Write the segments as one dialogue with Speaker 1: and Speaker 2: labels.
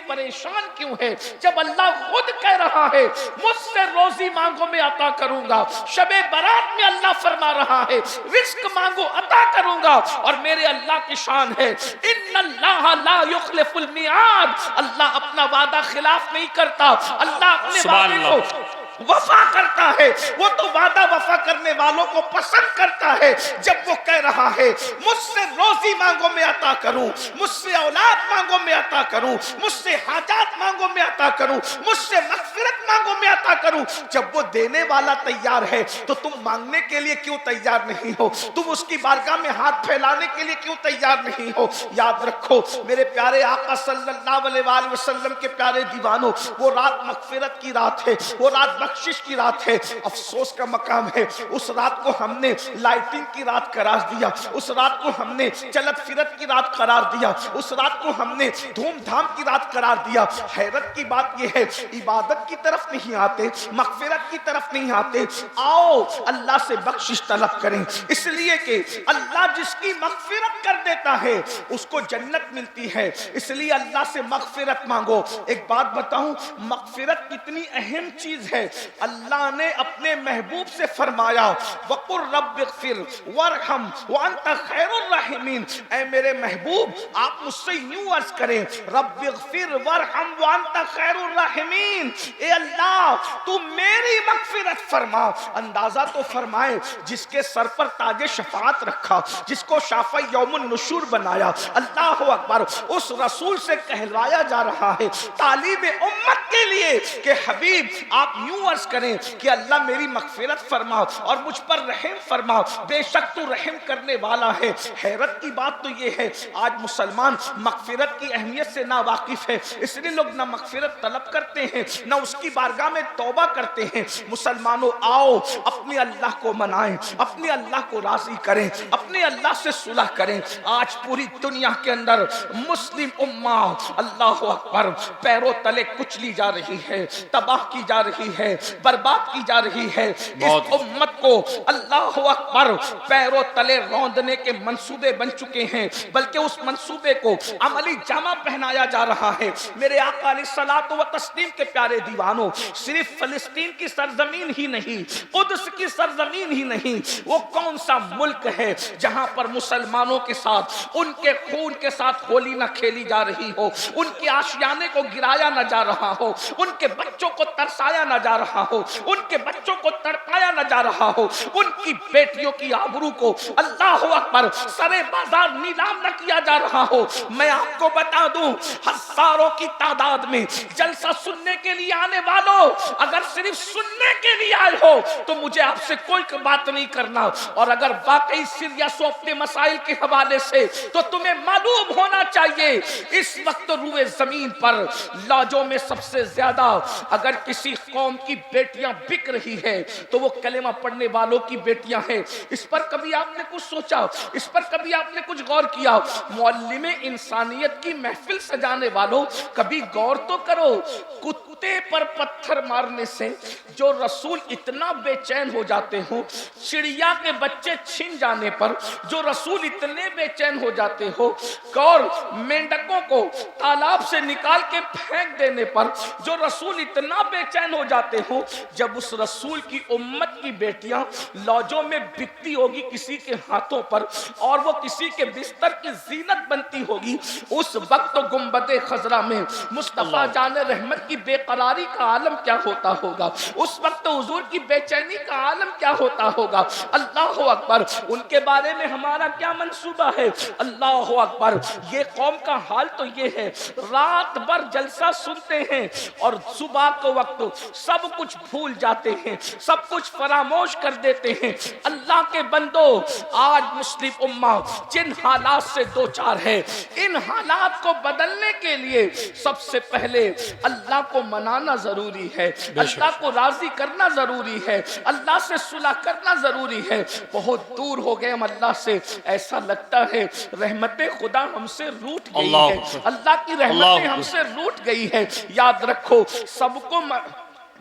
Speaker 1: परेशान क्यों है, जब अल्लाह खुद कह रहा है मुझसे रोजी मांगो मैं अता करूंगा। शबे बारात में अल्लाह फरमा रहा है रिस्क मांगो अता करूंगा। और मेरे अल्लाह की शान है इन्नल्लाह ला युखलिफुल मिआद, अल्लाह अपना वादा खिलाफ नहीं करता, अल्लाह अपने वादे को वफा करता है। वो तो वादा वफा करने वालों को पसंद करता है। जब वो कह रहा है मुझसे रोजी मांगो मैं अता करूं, मुझसे औलाद मांगो मैं अता करूं, मुझसे हाजात मांगो मैं अता करूं, मुझसे मगफिरत मांगो मैं अता करूं, जब वो देने वाला तैयार है तो तुम मांगने के लिए क्यों तैयार नहीं हो? तुम उसकी बारगाह में हाथ फैलाने के लिए क्यों तैयार नहीं हो? याद रखो मेरे प्यारे आका सल्लल्लाहु अलैहि वसल्लम के प्यारे दीवानों, वो रात मगफिरत की रात है, वो रात बख्शिश की रात है। अफसोस का मकाम है उस रात को हमने लाइटिंग की रात करार दिया, उस रात को हमने चलत फिरत की रात करार दिया, उस रात को हमने धूमधाम की रात करार दिया। हैरत की बात यह है इबादत की तरफ नहीं आते, मगफिरत की तरफ नहीं आते। आओ अल्लाह से बख्शिश तलब करें, इसलिए कि अल्लाह जिसकी मगफिरत कर देता है उसको जन्नत मिलती है, इसलिए अल्लाह से मगफिरत मांगो। एक बात बताऊं, मगफिरत कितनी अहम चीज है। अल्लाह ने अपने महबूब से फरमाया वकुर रब्बिगफिर वरहम व अंत खैरुर राहिमीन, ऐ मेरे महबूब आप मुझसे यूं अर्ज करें रब्बिगफिर वरहम व अंत खैरुर राहिमीन, ए अल्लाह तू मेरी मगफिरत फरमा। अंदाजा तो फरमाए जिसके सर पर ताजे शफाअत रखा, जिसको शाफा यौमुन नुशूर बनाया, अल्लाह अकबर, उस रसूल से कहलवाया जा रहा है तालीम उम्मत के लिए कि हबीब आप यूं अर्ज करें कि अल्लाह मेरी मगफिरत फरमा और मुझ पर रहम फरमा, बेशक तू रहम करने वाला है। हैरत की बात तो ये है आज मुसलमान मगफिरत की अहमियत से ना वाकिफ है, इसलिए लोग ना मगफिरत तलब करते हैं ना उसकी बारगाह में तौबा करते हैं। मुसलमानों आओ अपने अल्लाह को मनाएं, अपने अल्लाह को राजी करें, अपने अल्लाह से सुलह करें। आज पूरी दुनिया के अंदर मुस्लिम उम्मा अल्लाह अकबर पैरों तले कुचली जा रही है, तबाह की जा रही है, बर्बाद की जा रही है। इस उम्मत को अल्लाह अकबर पैरों तले रौंदने के मंसूबे बन चुके हैं, बल्कि उस मंसूबे को अमली जामा पहनाया जा रहा है। मेरे आका अलैहिस्सलातु व तस्लीम के प्यारे दीवानों, सिर्फ फलस्तीन की सरजमीन ही नहीं, कुद्स की सरजमीन ही नहीं, वो कौन सा मुल्क है जहां पर मुसलमानों के साथ उनके खून के साथ होली न खेली जा रही हो, उनके आशियाने को गिराया न जा रहा हो, उनके बच्चों को तरसाया न जा रहा हो, उनके बच्चों को तड़पाया न जा रहा हो, उनकी बेटियों की आबरू को अल्लाह अकबर सरे बाजार नीलाम न किया जा रहा हो। मैं आपको बता दूं हजारों की तादाद में जलसा सुनने के लिए आने वालों, अगर सिर्फ सुनने के लिए आए हो तो मुझे आपसे कोई बात नहीं करना, और अगर वाकई सीरियस हो अपने मसाइल के हवाले से तो तुम्हें मालूम होना चाहिए इस वक्त रूए जमीन पर लाजों में सबसे ज्यादा अगर किसी कौम की बेटियां बिक रही है तो वो कलेमा पढ़ने वालों की बेटियां हैं। इस पर कभी आपने कुछ सोचा? इस पर कभी आपने कुछ गौर किया? मुअल्लिमे इंसानियत की महफिल सजाने वालों, कभी गौर तो करो, कुत्ते पर पत्थर मारने से जो रसूल इतना बेचैन हो जाते हो, चिड़िया के बच्चे छिन जाने पर जो रसूल इतने बेचैन हो जाते हो, और मेंढकों को तालाब से निकाल के फेंक देने पर जो रसूल इतना बेचैन हो जाते हो, जब उस रसूल की उम्मत की बेटियां लौजों में बिकती होगी किसी के हाथों पर और वो किसी के बिस्तर की जीनत बनती होगी, उस वक्त गुंबदे खजरा में मुस्तफा जाने रहमत की बेकरारी का आलम क्या होता होगा, उस वक्त हुजूर की बेचैनी का आलम क्या होता होगा। अल्लाह अकबर, उनके बारे में हमारा क्या मंसूबा है? अल्लाह अकबर, ये कौम का हाल तो ये है, रात भर जलसा सुनते हैं और सुबह के वक्त सब कुछ भूल जाते हैं, सब कुछ फरामोश कर देते हैं। अल्लाह के बंदो, आज मुस्लिम उम्मा जिन हालात से दो चार है, इन हालात को बदलने के लिए सबसे पहले अल्लाह को मनाना जरूरी है, अल्लाह को राजी करना जरूरी है, अल्लाह से सुलह करना जरूरी है। बहुत दूर हो गए हम अल्लाह से, ऐसा लगता है रहमतें खुदा हमसे रूठ गई है, अल्लाह की रहमतें हमसे रूठ गई है। याद रखो, सबको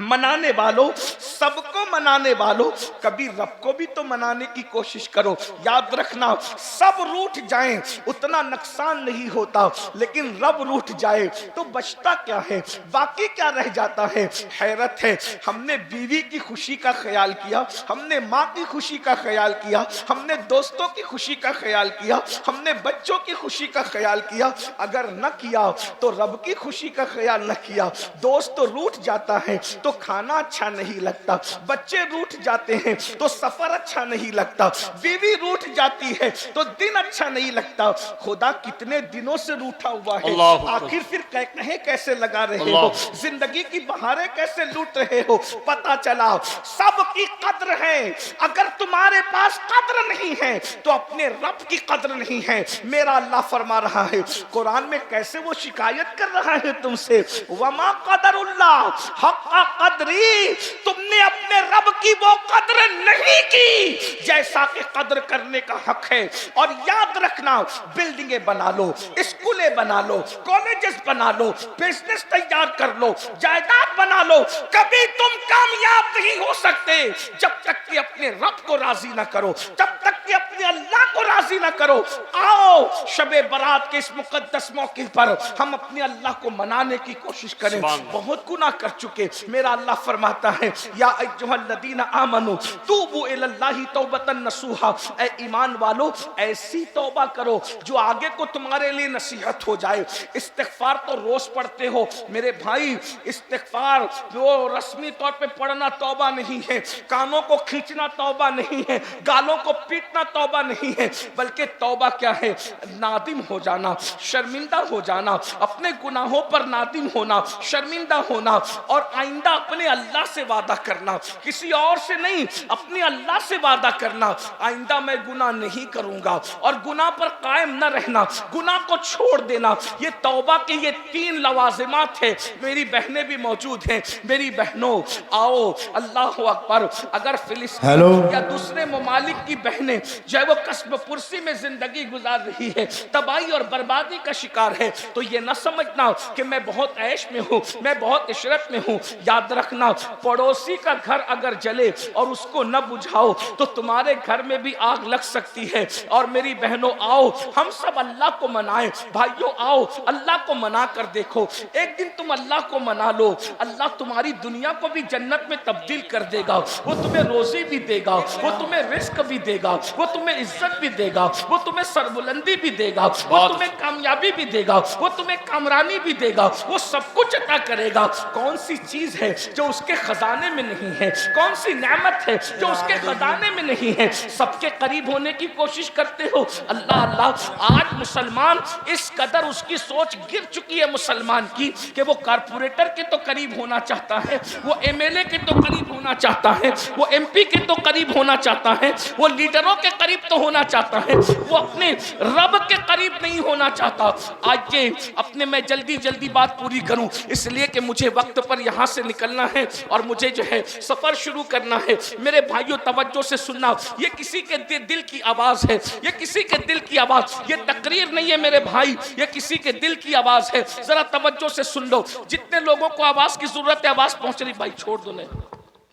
Speaker 1: मनाने वालों, सबको मनाने वालों, कभी रब को भी तो मनाने की कोशिश करो। याद रखना, सब रूठ जाएं उतना नुकसान नहीं होता, लेकिन रब रूठ जाए तो बचता क्या है, बाकी क्या रह जाता है। हैरत है, हमने बीवी की खुशी का ख्याल किया, हमने माँ की खुशी का ख्याल किया, हमने दोस्तों की खुशी का ख्याल किया, हमने बच्चों की खुशी का ख्याल किया, अगर न किया तो रब की खुशी का ख्याल न किया। दोस्त तो रूठ जाता है तो खाना अच्छा नहीं लगता, बच्चे रूठ जाते हैं तो सफर अच्छा नहीं लगता, बीवी रूठ जाती है तो दिन अच्छा नहीं लगता। खुदा कितने दिनों से रूठा हुआ है, आखिर फिर कहे कैसे लगा रहे हो, जिंदगी की बहारें कैसे लूट रहे हो। पता चला सबकी कद्र है, अगर तुम्हारे पास कद्र नहीं है तो अपने रब की कद्र नहीं है। मेरा अल्लाह फरमा रहा है कुरान में, कैसे वो शिकायत कर रहा है तुमसे, वमा कदरुल्लाह हक़्क़ कदरी, तुमने अपने रब की वो कद्र नहीं की जैसा कि कद्र करने का हक है। और याद रखना, बिल्डिंगें बना लो, स्कूलें बना लो, कॉलेजेस बना लो, बिजनेस तैयार कर लो, जायदाद बना लो, कभी तुम कामयाब नहीं हो सकते जब तक कि अपने रब को राजी ना करो, जब तक कि अपने अल्लाह को राजी ना करो। आओ शबे बारात के इस मुकद्दस मौके पर हम अपने अल्लाह को मनाने की कोशिश करें। बहुत गुनाह कर चुके, मेरा अल्लाह फरमाता है, या अय्युहल्लज़ीना आमनू तूबू इलल्लाहि तौबतन नसूहा, ऐ ईमान वालो ऐसी तौबा करो जो आगे को तुम्हारे लिए नसीहत हो जाए। इस्तिग़फ़ार तो रोज पढ़ते हो मेरे भाई, इस्तिग़फ़ार वो रस्मी तौर पे पढ़ना तौबा नहीं है, कानों को खींचना तौबा नहीं है, गालों को पीटना तौबा नहीं है, बल्कि तौबा क्या है, नादिम हो जाना, शर्मिंदा हो जाना, अपने गुनाहों पर नादिम होना, शर्मिंदा होना, और आइंदा अपने अल्लाह से वादा करना, किसी और से नहीं, अपने अल्लाह से वादा करना, आइंदा मैं गुनाह नहीं करूंगा, और गुनाह पर कायम न रहना, गुनाह को छोड़ देना। ये तौबा के ये 3 लवाजिमात है। मेरी बहनें भी मौजूद हैं, मेरी बहनों आओ, अल्लाह अकबर। अगर फिलिस्तीन या दूसरे ममालिक की बहनें जो है वो कस्ब पुरसी में जिंदगी गुजार रही है, तबाही और बर्बादी का शिकार है, तो ये न समझना कि मैं बहुत ऐश में हूँ, मैं बहुत इशरत में हूँ। याद रखना, पड़ोसी का घर अगर जले और उसको न बुझाओ तो तुम्हारे घर में भी आग लग सकती है। और मेरी बहनों आओ, हम सब अल्लाह को मनाएं, भाइयों आओ अल्लाह को मना कर देखो। एक दिन तुम अल्लाह को मना लो, अल्लाह तुम्हारी दुनिया को भी जन्नत में तब्दील कर देगा। वो तुम्हें रोजी भी देगा, वो तुम्हें रिस्क भी देगा, वो तुम्हें इज्जत भी देगा, वो तुम्हें सरबुलंदी भी देगा, वो तुम्हें कामयाबी भी देगा, वो तुम्हें कामरानी भी देगा, वो सब कुछ अता करेगा। कौन सी चीज है जो उसके खजाने में नहीं है, कौन सी नेमत है जो उसके खजाने में नहीं है। सबके करीब होने की कोशिश करते हो, अल्लाह अल्लाह। आज मुसलमान इस कदर उसकी सोच गिर चुकी है मुसलमान की कि वो कारपोरेटर के तो करीब होना चाहता है, वो एमएलए के तो करीब होना चाहता है, वो एमपी के तो करीब होना चाहता है, वो लीडरों के करीब तो होना चाहता है, वो अपने रब के करीब नहीं होना चाहता। आज ये अपने मैं जल्दी जल्दी बात पूरी करूं, इसलिए कि मुझे वक्त पर यहाँ से निकलना है और मुझे जो है सफर शुरू करना है। मेरे भाइयों तवज्जो से सुनना, ये किसी के दिल की आवाज है, ये किसी के दिल की आवाज, ये तकरीर नहीं है मेरे भाई, ये किसी के दिल की आवाज है। जरा तवज्जो से सुन लो, जितने लोगों को आवाज की जरूरत है आवाज पहुंच रही, भाई छोड़ दो, नहीं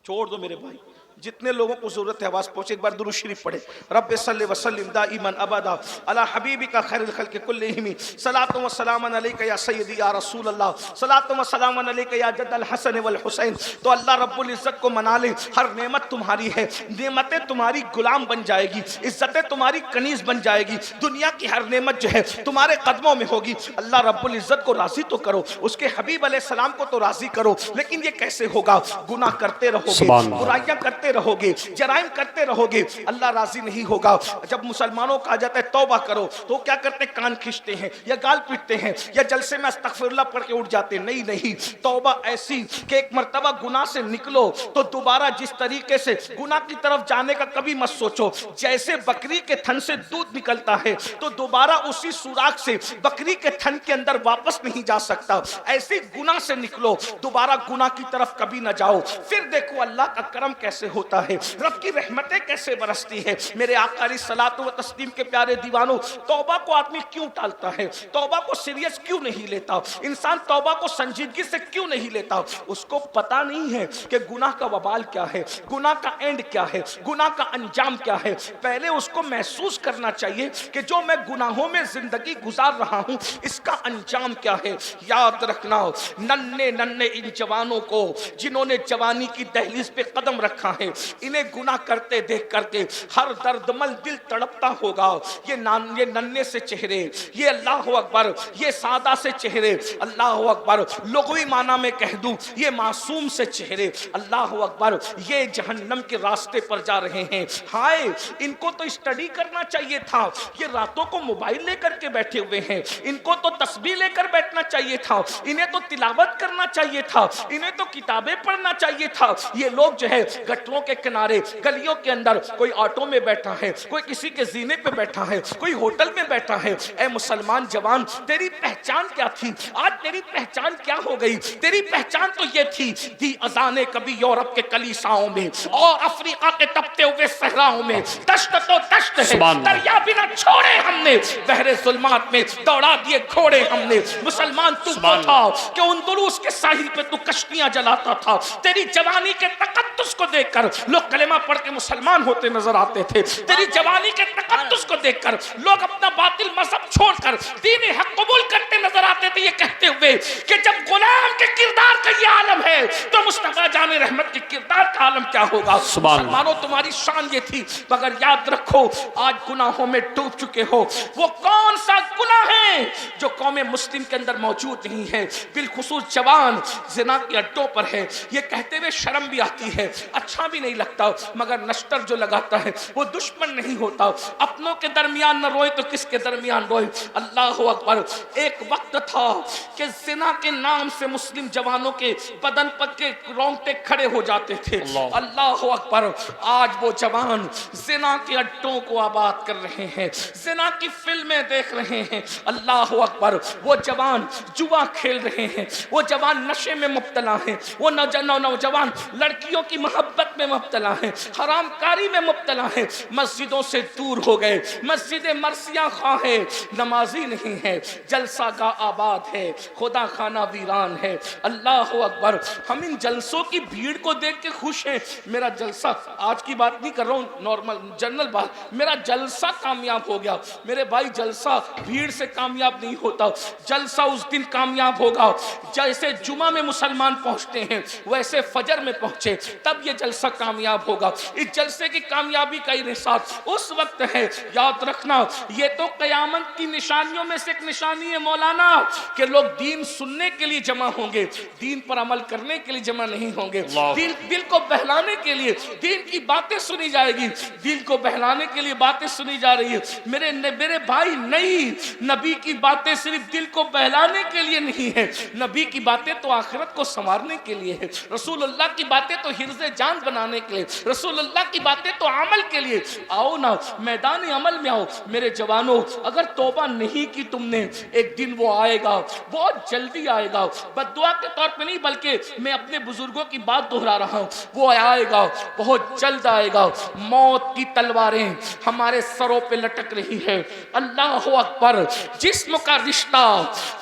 Speaker 1: छोड़ दो मेरे भाई, जितने लोगों को जरूरत है आवाज पहुंचे। एक बार दुरूद शरीफ पढ़े, रब्बे सल्लि व सल्लिम दाइमन अबदा अला हबीबिका खैरुल खल्क़ि कुल्लिहिम, सलातु व सलामन अलैका या सय्यदी या रसूल अल्लाह, सलातु व सलामन अलैका या जद्दल हसन वल हुसैन। तो अल्लाह रब्बुल इज्जत को मना ले, हर नेमत तुम्हारी है, नेमतें तुम्हारी गुलाम बन जाएगी, इज्जतें तुम्हारी कनीज बन जाएगी, दुनिया की हर नेमत जो है तुम्हारे कदमों में होगी। अल्लाह रब्बुल इज्जत को राजी तो करो, उसके हबीब अलैहिस्सलाम को तो राजी करो, लेकिन ये कैसे होगा? गुनाह करते रहोगे, बुराइयां करते रहोगे, जराइम करते रहोगे, अल्लाह राजी नहीं होगा। जब मुसलमानों का आ जाता है तौबा करो तो क्या करते, कान खींचते हैं या गाल पीटते हैं या जलसे में अस्तगफिरुल्लाह पढ़ के उठ जाते। नहीं नहीं, तौबा ऐसी कि एक मर्तबा गुनाह से निकलो तो दोबारा जिस तरीके से गुनाह की तरफ जाने का कभी मत सोचो। जैसे बकरी के थन से दूध निकलता है तो दोबारा उसी सुराख से बकरी के थन के अंदर वापस नहीं जा सकता, ऐसे गुनाह से निकलो, दोबारा गुनाह की तरफ कभी ना जाओ। फिर देखो अल्लाह का करम कैसे हो होता है, रब की रहमतें कैसे बरसती है। मेरे आका अलैहिस्सलातु व तस्लीम के प्यारे दीवानों, तौबा को आदमी क्यों टालता है, तौबा को सीरियस क्यों नहीं लेता, इंसान तौबा को संजीदगी से क्यों नहीं लेता। उसको पता नहीं है कि गुनाह का वबाल क्या है, गुनाह का एंड क्या है, गुनाह का अंजाम क्या है। पहले उसको महसूस करना चाहिए कि जो मैं गुनाहों में जिंदगी गुजार रहा हूं इसका अंजाम क्या है। याद रखना, नन्हे नन्हे इन जवानों को जिन्होंने जवानी की दहलीज पे कदम रखा है, इन्हें गुनाह करते देख करके हर दर्दमल दिल तड़पता होगा। ये नन्हे से चेहरे, ये अल्लाह अकबर, ये सादा से चेहरे, अल्लाह अकबर, लुग़वी माना में कह दूं ये मासूम से चेहरे, अल्लाह अकबर, ये जहन्नम के रास्ते पर जा रहे हैं। हाय, इनको तो स्टडी करना चाहिए था, ये रातों को मोबाइल लेकर के बैठे हुए हैं, इनको तो तस्बीह लेकर बैठना चाहिए था, इन्हें तो तिलावत करना चाहिए था, इन्हें तो किताबें पढ़ना चाहिए था। ये लोग जो है गटरों के किनारे, गलियों के अंदर, कोई ऑटो में बैठा है, कोई किसी के जीने पे बैठा है, कोई होटल में बैठा है। ए मुसलमान जवान, तेरी पहचान क्या थी? आज तेरी पहचान क्या हो गई? तेरी पहचान तो ये थी, दी अजाने कभी यूरोप के कलीसाओं में और अफ्रीका के तपते हुए सहराओं में, दश्त तो दश्त है, दरिया भी ना छोड़े हमने, बहरे जुल्मात में दौड़ा दिए घोड़े हमने। मुसलमान तू वो था कि उंदुलूस के साहिल पे तू कश्तियां जलाता था। तेरी जवानी के तकद्दुस को देखकर लोग कलेमा पढ़ के मुसलमान होते नजर आते थे। तेरी जवानी के तकद्दुस को देखकर लोग अपना बातिल मजहब छोड़कर दीन हक कबूल करते नजर आते थे, ये कहते हुए कि जब गुलाम के किरदार का ये आलम है तो मुस्तफा जाने रहमत के किरदार का आलम क्या होगा। मुसलमानों, तुम्हारी शान ये थी, मगर याद रखो आज गुनाहों में डूब चुके हो। वो कौन सा गुनाह है जो कौम मुस्लिम के अंदर मौजूद नहीं है? बिलखुसूस जवान जिना के अड्डों पर है। ये कहते हुए शर्म भी आती है, अच्छा भी नहीं लगता, मगर नश्तर जो लगाता है वो दुश्मन नहीं होता। अपनों के दरमियान न रोए तो किसके दरमियान रोए। अल्लाह अकबर, एक वक्त था कि जिना के नाम से मुस्लिम जवानों के बदन पर के रोंगटे खड़े हो जाते थे। अल्लाह अकबर, आज वो जवान जिना के अड्डों को आबाद कर रहे हैं, जिना की फिल्में देख रहे हैं। अल्लाह अकबर, वो जवान जुआ खेल रहे हैं, वो जवान नशे में मुब्तला हैं, वो नौजवान लड़कियों की मोहब्बत में मुब्तला हैं, हरामकारी में मुब्तला हैं, मस्जिदों से दूर हो गए, मस्जिद मरसिया खा है, नमाजी नहीं है, जलसा का आबाद है, खुदा खाना वीरान है। अल्लाह अकबर, हम इन जलसों की भीड़ को देख के खुश हैं। मेरा जलसा, आज की बात नहीं कर रहा हूँ, नॉर्मल जनरल बात, मेरा जलसा कामयाब हो गया। मेरे भाई, जलसा भीड़ से कामयाब नहीं होता, जलसा उस दिन कामयाब होगा जैसे जुमा में मुसलमान पहुंचते हैं वैसे फजर में पहुंचे, तब ये जलसा कामयाब होगा। इस जलसे की कामयाबी का इरशाद उस वक्त है। याद रखना, ये तो कयामत की निशानियों में से एक निशानी है मौलाना, कि लोग दीन सुनने के लिए जमा होंगे, दीन पर अमल करने के लिए जमा नहीं होंगे। दिल को बहलाने के लिए दीन की बातें सुनी जाएगी, दिल को बहलाने के लिए बातें सुनी जा रही है। मेरे भाई, नहीं, नबी की बातें सिर्फ दिल को बहलाने के लिए नहीं है, नबी की बातें तो आखिरत को संवारने के लिए है, रसूलुल्लाह की बातें तो हिर्ज़े जान बनाने के लिए, रसूलुल्लाह की बातें तो अमल के लिए। आओ ना, मैदान अमल में आओ मेरे जवानों। अगर तौबा नहीं की तुमने, एक दिन वो आएगा, बहुत जल्दी आएगा, बद्दुआ के तौर पे नहीं बल्कि मैं अपने बुजुर्गों की बात दोहरा रहा हूँ, वो आएगा, बहुत जल्द आएगा। मौत की तलवारें हमारे सरों पे लटक रही है। अल्लाह अकबर, जिस्म का रिश्ता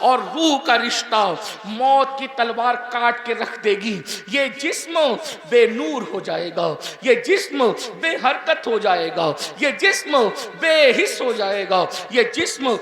Speaker 1: और रूह का रिश्ता मौत की तलवार काट के रख देगी। ये जिस्म बेनूर हो जाएगा, ये जिस्म बेहरकत हो जाएगा, ये जिस्म बेहिस हो जाएगा, ये जिस्म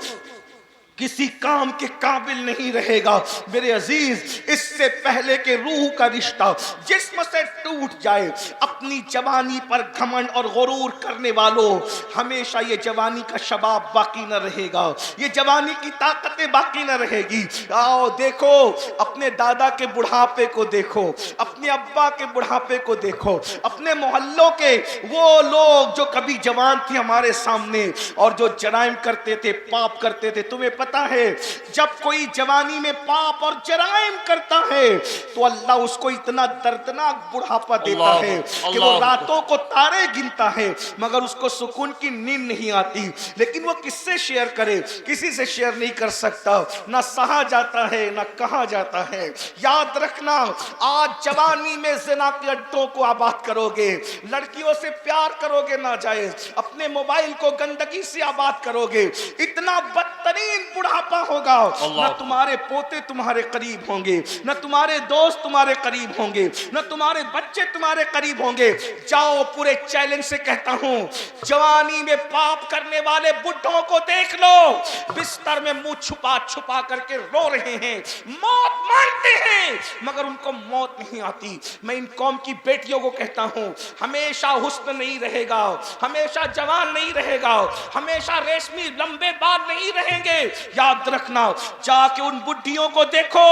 Speaker 1: किसी काम के काबिल नहीं रहेगा। मेरे अजीज, इससे पहले के रूह का रिश्ता जिस्म से टूट जाए, अपनी जवानी पर घमंड और गुरूर करने वालों, हमेशा ये जवानी का शबाब बाकी न रहेगा, ये जवानी की ताकतें बाकी न रहेगी। आओ देखो, अपने दादा के बुढ़ापे को देखो, अपने अब्बा के बुढ़ापे को देखो, अपने मोहल्लों के वो लोग जो कभी जवान थे हमारे सामने और जो जराइम करते थे, पाप करते थे। तुम्हें पता है, जब कोई जवानी में पाप और जराइम करता है तो अल्लाह उसको इतना दर्दनाक बुढ़ापा देता है,
Speaker 2: कि वो रातों को तारे गिनता है मगर उसको सुकून की नींद नहीं आती। लेकिन वो किससे शेयर करे? किसी से शेयर नहीं कर सकता। ना सहा जाता है ना कहा जाता है। याद रखना, आज जवानी में ज़िना के अड्डों को आबाद करोगे, लड़कियों से प्यार करोगे ना जायज, अपने मोबाइल को गंदगी से आबाद करोगे, इतना बदतरीन बुढ़ापा होगा। न तुम्हारे पोते तुम्हारे करीब होंगे, न तुम्हारे दोस्त तुम्हारे करीब होंगे, न तुम्हारे बच्चे तुम्हारे करीब होंगे। जाओ, पूरे चैलेंज से कहता हूं, जवानी में पाप करने वाले बुढ़ों को देख लो, बिस्तर में मुंह छुपा छुपा करके रो रहे हैं, मौत मांगते हैं मगर उनको मौत नहीं आती। मैं इन कौम की बेटियों को कहता हूं, हमेशा हुस्न नहीं रहेगा, हमेशा जवान नहीं रहेगा, हमेशा रेशमी लंबे बाल नहीं रहेंगे। याद रखना, जाके उन बुढ़ियों को देखो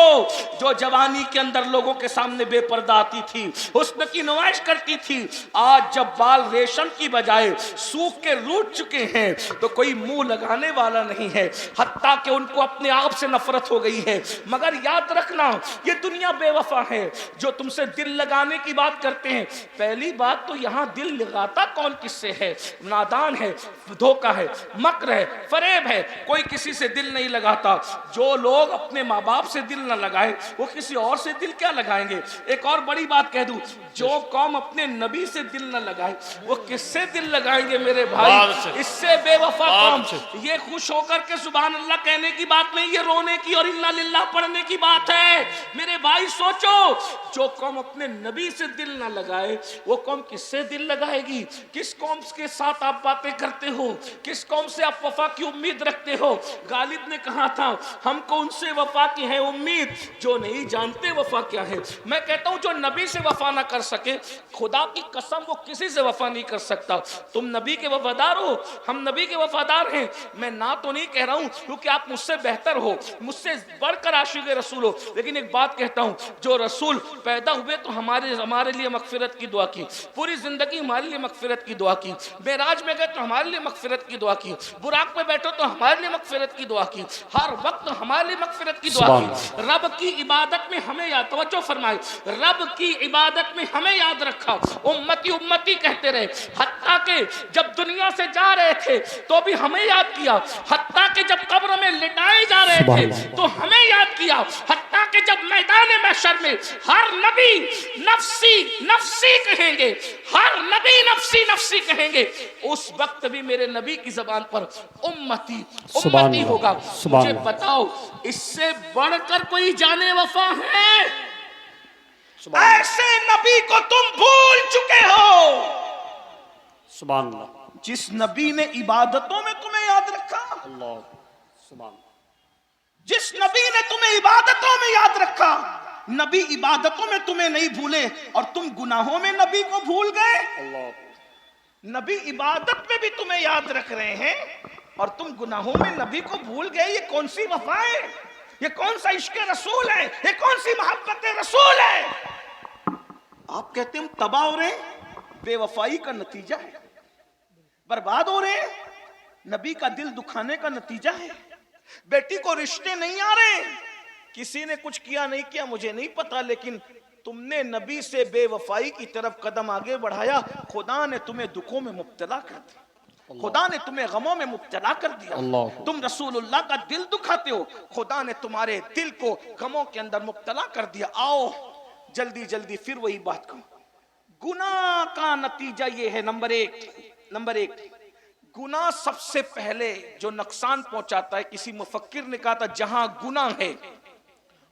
Speaker 2: जो जवानी के अंदर लोगों के सामने बेपर्दा आती थी, हुस्न की नुमाइश करती थी। आज जब बाल रेशम की बजाय सूख के रूठ चुके हैं तो कोई मुंह लगाने वाला नहीं है, हत्ता कि उनको अपने आप से नफरत हो गई है। मगर याद रखना, ये दुनिया बेवफा है। जो तुमसे दिल लगाने की बात करते हैं, पहली बात तो यहां दिल लगाता कौन किससे है? नादान है, धोखा है, मक्र है, फरेब है, कोई किसी से दिल नहीं लगाता। जो लोग अपने माँ बाप से दिल न लगाए वो किसी और से दिल क्या लगाएंगे? एक और बड़ी बात कह दूं, जो कौम अपने नबी से दिल न लगाए वो किससे दिल लगाएंगे मेरे भाई? इससे बेवफा कौम। ये खुश होकर के सुभान अल्लाह कहने की बात नहीं, ये रोने की और इन्ना लिल्लाह पढ़ने की बात है। मेरे भाई सोचो, जो कौम अपने नबी से दिल न लगाए वो कौम किससे दिल लगाएगी? किस कौम के साथ आप बातें करते हो? किस कौम से आप वफा की उम्मीद रखते हो? गालिब ने कहा था, हमको उनसे वफा की है उम्मीद जो नहीं जानते वफा क्या है। मैं कहता हूं, जो नबी से वफा ना कर सके, खुदा की कसम वो किसी से वफा नहीं कर सकता। तुम नबी के वफादार हो, हम नबी के वफादार हैं। मैं ना तो नहीं कह रहा हूं क्योंकि आप मुझसे बेहतर हो, मुझसे बढ़कर आशिक़ रसूल हो, लेकिन एक बात कहता हूं, जो रसूल पैदा हुए तो हमारे लिए मगफिरत की दुआ की, पूरी जिंदगी हमारे लिए मगफिरत की दुआ की, मेराज में गए तो हमारे लिए मगफिरत की दुआ की, बुराक में बैठो तो हमारे लिए मगफिरत की दुआ की, हर वक्त हमारे लिए मगफिरत की दुआ की। रब की इबादत में हमें याद, तवज्जो फरमाए, रब की इबादत में हमें याद रखा, उम्मती उम्मती कहते रहे। हत्ता के जब दुनिया से जा रहे थे तो भी हमें याद किया, हत्ता के जब कब्र में लिटाए जा रहे थे तो हमें याद किया, हत्ता के जब मैदान महशर में हर नबी नफ्सी नफ्सी कहेंगे, हर नबी नफ्सी नफ्सी कहेंगे, उस वक्त भी मेरे नबी की जबान पर उम्मती उम्मती होगा। मुझे बताओ, इससे बढ़कर कोई जाने वफा है? ऐसे नबी को तुम भूल चुके हो,
Speaker 3: सुभान अल्लाह,
Speaker 2: जिस नबी ने इबादतों में तुम्हें याद रखा,
Speaker 3: अल्लाह सुभान,
Speaker 2: जिस नबी ने तुम्हें इबादतों में याद रखा। नबी इबादतों में तुम्हें नहीं भूले और तुम गुनाहों में नबी को भूल गए।
Speaker 3: अल्लाह,
Speaker 2: नबी इबादत में भी तुम्हें याद रख रहे हैं और तुम गुनाहों में नबी को भूल गए। ये कौन सी वफा है? ये कौन सा इश्क रसूल है? ये कौन सी मोहब्बत रसूल है? आप कहते हैं हम तबाह हो रहे हैं, बेवफाई का नतीजा है। बर्बाद हो रहे हैं, नबी का दिल दुखाने का नतीजा है। बेटी को रिश्ते नहीं आ रहे, किसी ने कुछ किया नहीं किया मुझे नहीं पता, लेकिन तुमने नबी से बेवफाई की तरफ कदम आगे बढ़ाया, खुदा ने तुम्हें दुखों में मुब्तला कर दिया, खुदा ने तुम्हें गमों में मुब्तला कर दिया। तुम रसूलुल्लाह का दिल दुखाते हो, खुदा ने तुम्हारे दिल को गमों के अंदर मुब्तला कर दिया। आओ जल्दी जल्दी फिर वही बात कहूं, गुनाह का नतीजा ये है। नंबर एक, गुनाह सबसे पहले जो नुकसान पहुंचाता है, किसी मुफक्किर ने कहा था, जहां गुनाह है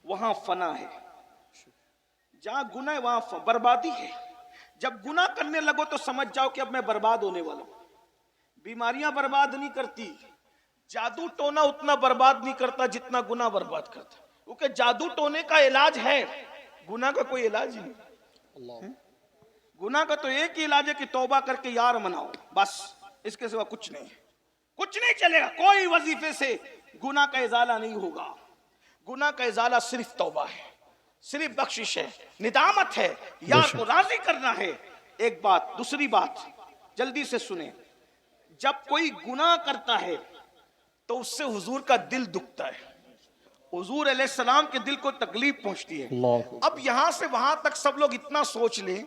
Speaker 2: वहां फना है, जहां गुनाह है वहां बर्बादी है। जब गुनाह करने लगो तो समझ जाओ कि अब मैं बर्बाद होने वाला हूं। बीमारियां बर्बाद नहीं करती, जादू टोना उतना बर्बाद नहीं करता जितना गुनाह बर्बाद करता, क्योंकि जादू टोने का इलाज है, गुनाह का कोई इलाज नहीं। गुनाह का तो एक ही इलाज है कि तौबा करके यार मनाओ, बस, इसके सिवा कुछ नहीं, कुछ नहीं चलेगा। कोई वजीफे से गुनाह का इजाला नहीं होगा। गुनाह का इजाला सिर्फ तौबा है, सिर्फ बख्शिश है, निदामत है, यार को राजी करना है। एक बात, दूसरी बात जल्दी से सुने, जब कोई गुनाह करता है तो उससे हुजूर का दिल दुखता है, हुजूर अलैहिस्सलाम के दिल को तकलीफ पहुंचती है। अब यहां से वहां तक सब लोग इतना सोच लें,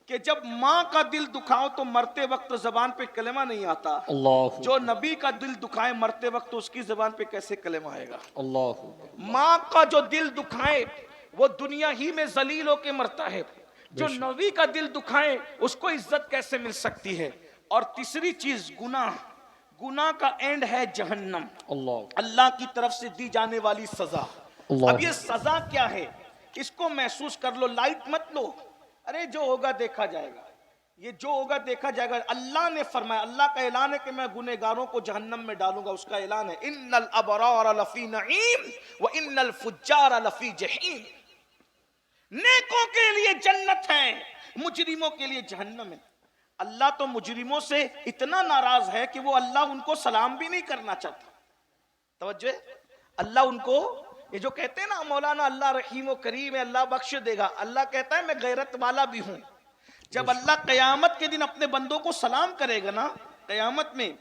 Speaker 2: कि जब माँ का दिल दुखाओ तो मरते वक्त जबान पे कलेमा नहीं आता,
Speaker 3: अल्लाह
Speaker 2: जो नबी का दिल दुखाए मरते वक्त तो उसकी जबान पे कैसे कलेमा आएगा।
Speaker 3: अल्लाह
Speaker 2: माँ का जो दिल दुखाए वो दुनिया ही में जलील होके मरता है, जो
Speaker 3: बेशक।
Speaker 2: नबी का दिल दुखाए उसको इज्जत कैसे मिल सकती है। और तीसरी चीज गुनाह, गुनाह का एंड है जहन्नम,
Speaker 3: अल्लाह
Speaker 2: अल्लाह की तरफ से दी जाने वाली सजा।
Speaker 3: अल्लाह।
Speaker 2: अब ये सजा क्या है इसको महसूस कर लो, लाइट मत लो, अरे जो होगा देखा जाएगा, ये जो होगा देखा जाएगा। अल्लाह ने फरमाया, अल्लाह का ऐलान है कि मैं गुनहगारों को जहन्नम में डालूंगा, उसका ऐलान है इन्नल अबरार लफी नईम व इन्नल फुज्जार लफी जहीम। नेकों के लिए जन्नत है, मुजरिमों के लिए जहन्नम है। अल्लाह तो मुजरिमों से इतना नाराज है कि वो अल्लाह उनको सलाम भी नहीं करना चाहता। तवज्जो है? अल्लाह उनको, ये जो कहते हैं ना मौलाना अल्लाह रहीम व करीम है, अल्लाह बख्श देगा, अल्लाह कहता है मैं गैरत वाला भी हूं। जब अल्लाह कयामत के दिन अपने बंदों को सलाम करेगा ना, कयामत में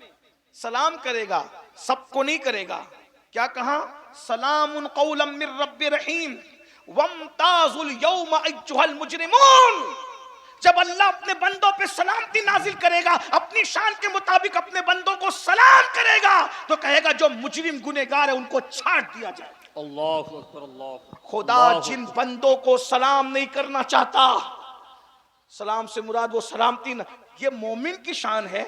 Speaker 2: सलाम करेगा, सबको नहीं करेगा। क्या कहा? सलामुन कौलम मिर रब्बिर रहीम वमताजुल यौम अय्युहल मुजरिमून। जब अल्लाह अपने बंदों पे सलामती नाजिल करेगा, अपनी शान के मुताबिक अपने बंदों को सलाम करेगा, तो कहेगा जो मुजरिम गुनहगार है उनको छांट दिया जाए।
Speaker 3: अल्लाह अकबर अल्लाह।
Speaker 2: खुदा जिन बंदों को सलाम नहीं करना चाहता, सलाम से मुराद वो सलामती न, ये मोमिन की शान है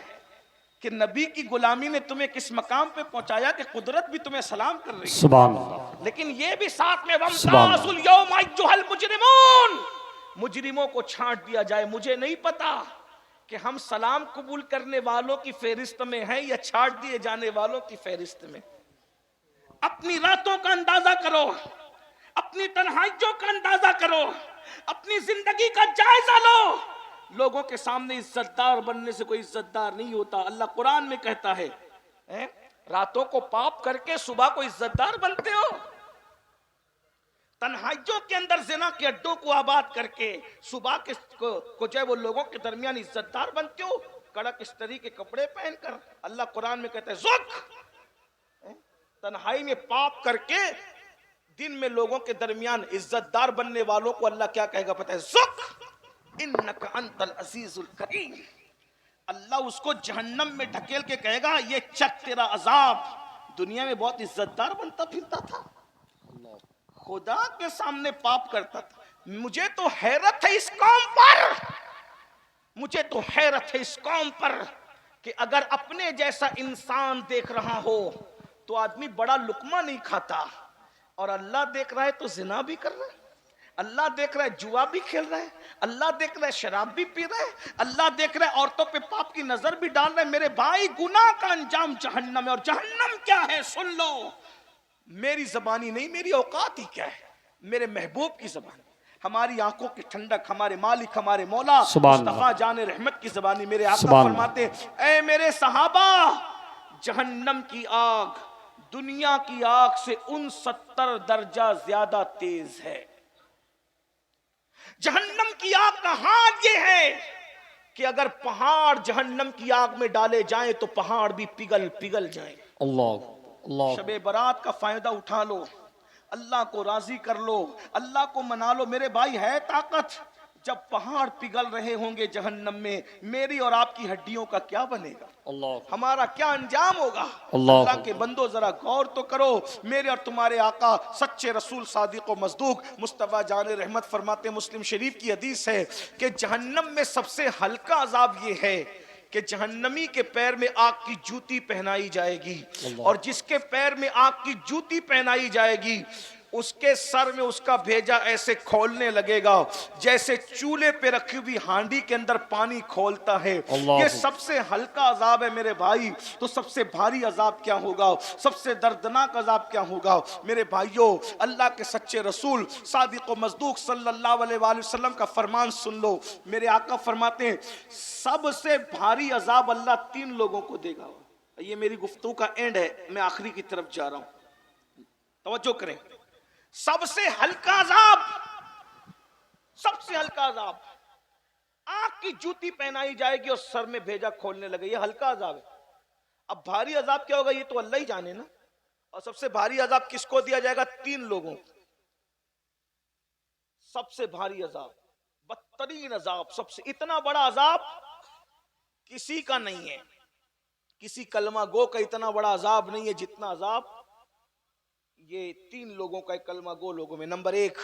Speaker 2: कि नबी की गुलामी ने तुम्हें किस मकाम पे पहुंचाया कि कुदरत भी तुम्हें सलाम कर रही है।
Speaker 3: सुभान अल्लाह।
Speaker 2: लेकिन ये भी साथ में
Speaker 3: सुभान
Speaker 2: वमताजुल यौम अय्युहल मुजरिमून, मुजरिमों को छांट दिया जाए। मुझे नहीं पता कि हम सलाम कबूल करने वालों की फेरिस्त में हैं या छांट दिए जाने वालों की फेरिस्त में। अपनी रातों का अंदाजा करो, अपनी तन्हाइयों का अंदाजा करो, अपनी जिंदगी का जायजा लो। लोगों के सामने इज्जतदार बनने से कोई इज्जतदार नहीं होता। अल्लाह कुरान में कहता है, रातों को पाप करके सुबह को इज्जतदार बनते हो। तन्हाइयों के अंदर जिना के अड्डों को आबाद करके सुबह के को जो है वो लोगों के दरमियान इज्जतदार बनते हो, कड़क इस्तरी के कपड़े पहनकर। अल्लाह कुरान में कहता है ज़ुक, तन्हाई में पाप करके दिन में लोगों के दरमियान इज्जतदार बनने वालों को अल्लाह क्या कहेगा पता है? ज़ुक इन्नका अंतल अजीजुल करीम। अल्लाह उसको जहन्नम में ढकेल के कहेगा ये चक तेरा अजाब। दुनिया में बहुत इज्जतदार बनता फिरता था, खुदा के सामने पाप करता था। मुझे तो हैरत है इस कौम पर, मुझे तो हैरत है इस कौम पर कि अगर अपने जैसा इंसान देख रहा हो तो आदमी बड़ा लुकमा नहीं खाता, और अल्लाह देख रहा है तो जिना भी कर रहा है, अल्लाह देख रहा है जुआ भी खेल रहा है, अल्लाह देख रहा है शराब भी पी रहा है, अल्लाह देख रहा है औरतों पे पाप की नजर भी डाल रहा है। मेरे भाई गुनाह का अंजाम जहन्नम है। और जहन्नम क्या है सुन लो, मेरी जबानी नहीं, मेरी औकात ही क्या है, मेरे महबूब की जबानी, हमारी आंखों की ठंडक, हमारे मालिक हमारे मौला मुस्तफा जाने रहमत की जबानी। मेरे आका फरमाते ऐ मेरे सहाबा, जहन्नम की आग दुनिया की आग से 69 दर्जा ज्यादा तेज है। जहन्नम की आग का हाल ये है कि अगर पहाड़ जहन्नम की आग में डाले जाएं तो पहाड़ भी पिघल पिघल जाएं।
Speaker 3: अल्लाह अल्लाह।
Speaker 2: शबे बारात का फायदा उठा लो, अल्लाह को राजी कर लो, अल्लाह को मना लो। मेरे भाई है ताकत, जब पहाड़ पिघल रहे होंगे जहन्नम में, मेरी और आपकी हड्डियों का क्या बनेगा,
Speaker 3: अल्लाह
Speaker 2: हमारा क्या अंजाम होगा।
Speaker 3: अल्लाह
Speaker 2: अल्लाह के बंदो जरा गौर तो करो। मेरे और तुम्हारे आका सच्चे रसूल सादिक व मजदूक मुस्तफा जाने रहमत फरमाते, मुस्लिम शरीफ की हदीस है कि जहन्नम में सबसे हल्का अजाब ये है कि जहन्नमी के पैर में आग की जूती पहनाई जाएगी, और जिसके पैर में आग की जूती पहनाई जाएगी उसके सर में उसका भेजा ऐसे खोलने लगेगा जैसे चूल्हे पे रखी हुई हांडी के अंदर पानी खोलता है। ये सबसे हल्का अजाब है मेरे भाई, तो सबसे भारी अजाब क्या होगा, सबसे दर्दनाक अजाब क्या होगा। मेरे भाइयों, अल्लाह के सच्चे रसूल सादिक व मजदूक सल्लल्लाहु अलैहि वसल्लम का फरमान सुन लो। मेरे आका फरमाते हैं सबसे भारी अजाब अल्लाह 3 लोगों को देगा। ये मेरी गुफ्तगू का एंड है, मैं आखिरी की तरफ जा रहा हूं, तवज्जो करें। सबसे हल्का अजाब, सबसे हल्का अजाब, आंख की जूती पहनाई जाएगी और सर में भेजा खोलने लगे, ये हल्का अजाब है। अब भारी अजाब क्या होगा ये तो अल्लाह ही जाने ना। और सबसे भारी अजाब किसको दिया जाएगा? 3 लोगों को। सबसे भारी अजाब बदतरीन अजाब, सबसे इतना बड़ा अजाब किसी का नहीं है, किसी कलमा गो का इतना बड़ा अजाब नहीं है जितना अजाब ये 3 लोगों का, कलमा गो लोगों में। नंबर 1,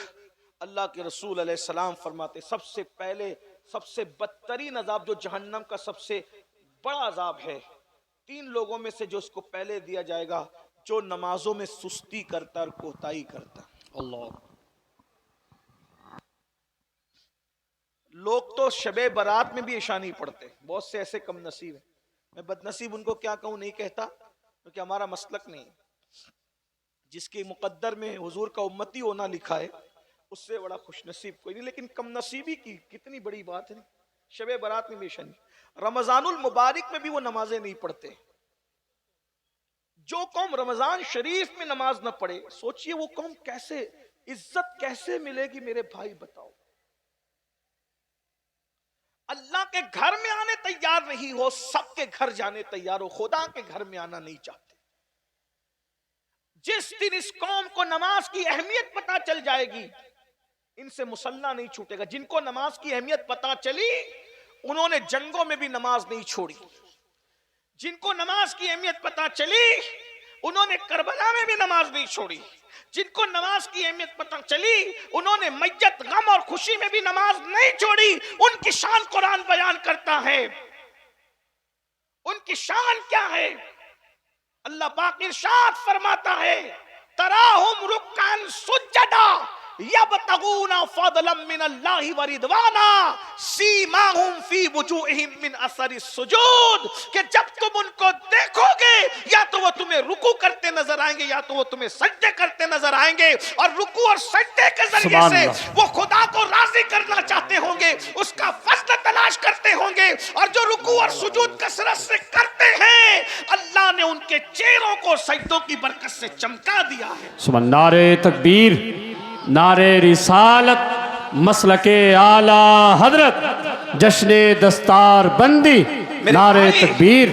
Speaker 2: अल्लाह के रसूल अलैहिस्सलाम फरमाते सबसे पहले सबसे बदतरीन अजाब जो जहन्नम का सबसे बड़ा अजाब है, 3 लोगों में से जो उसको पहले दिया जाएगा, जो नमाजों में सुस्ती करता और कोताही करता।
Speaker 3: अल्लाह।
Speaker 2: लोग तो शबे बारात में भी ईशा नहीं पढ़ते, बहुत से ऐसे कम नसीब हैं। मैं बदनसीब उनको क्या कहूं नहीं कहता, क्योंकि हमारा मसलक नहीं है। जिसके मुकद्दर में हुजूर का उम्मती होना लिखा है, उससे बड़ा खुशनसीब कोई नहीं। लेकिन कम नसीबी की कितनी बड़ी बात है। शबे बारात में भी ईशा नहीं, रमजानुल मुबारक में भी वो नमाजें नहीं पढ़ते। जो कौम रमजान शरीफ में नमाज न पढ़े, सोचिए वो कौम कैसे, इज्जत कैसे मिलेगी मेरे भाई, बताओ। अल्लाह के घर में आने तैयार नहीं हो, सबके घर जाने तैयार हो, खुदा के घर में आना नहीं चाहते। जिस दिन इस कौम को नमाज की अहमियत पता चल जाएगी, इनसे मुसल्ला नहीं छूटेगा। जिनको नमाज की अहमियत पता चली, उन्होंने जंगों में भी नमाज नहीं छोड़ी। जिनको नमाज की अहमियत पता चली, उन्होंने करबला में भी नमाज नहीं छोड़ी। जिनको नमाज की अहमियत पता चली, उन्होंने मैयत गम और खुशी में भी नमाज नहीं छोड़ी। उनकी शान कुरान बयान करता है। उनकी शान क्या है? अल्लाह पाक इरशाद फरमाता है, तराहुम रुक्कान सुज्जदा यबतगूना फदलन मिनल्लाहि व रिदवाना सीमाहुम फी वुजूहिहिम मिन असरि सुजूद, कि जब तुम उनको देखोगे, या तो वो तुम्हें रुकू करते नजर आएंगे, या तो वो तुम्हें सजदे करते नजर आएंगे। और रुकू और सजदे के जरिए से वो खुदा को राजी करना चाहते होंगे, उसका फज़्ल तलाश करते होंगे। और जो रुकू और सुजूद कसरत से करते हैं, अल्लाह ने उनके चेहरों को सजदों की बरकत से चमका दिया है।
Speaker 3: सुभान। नारे तकबीर, नारे रिसालत, मसलके आला हजरत, जश्ने दस्तार बंदी, नारे तकबीर।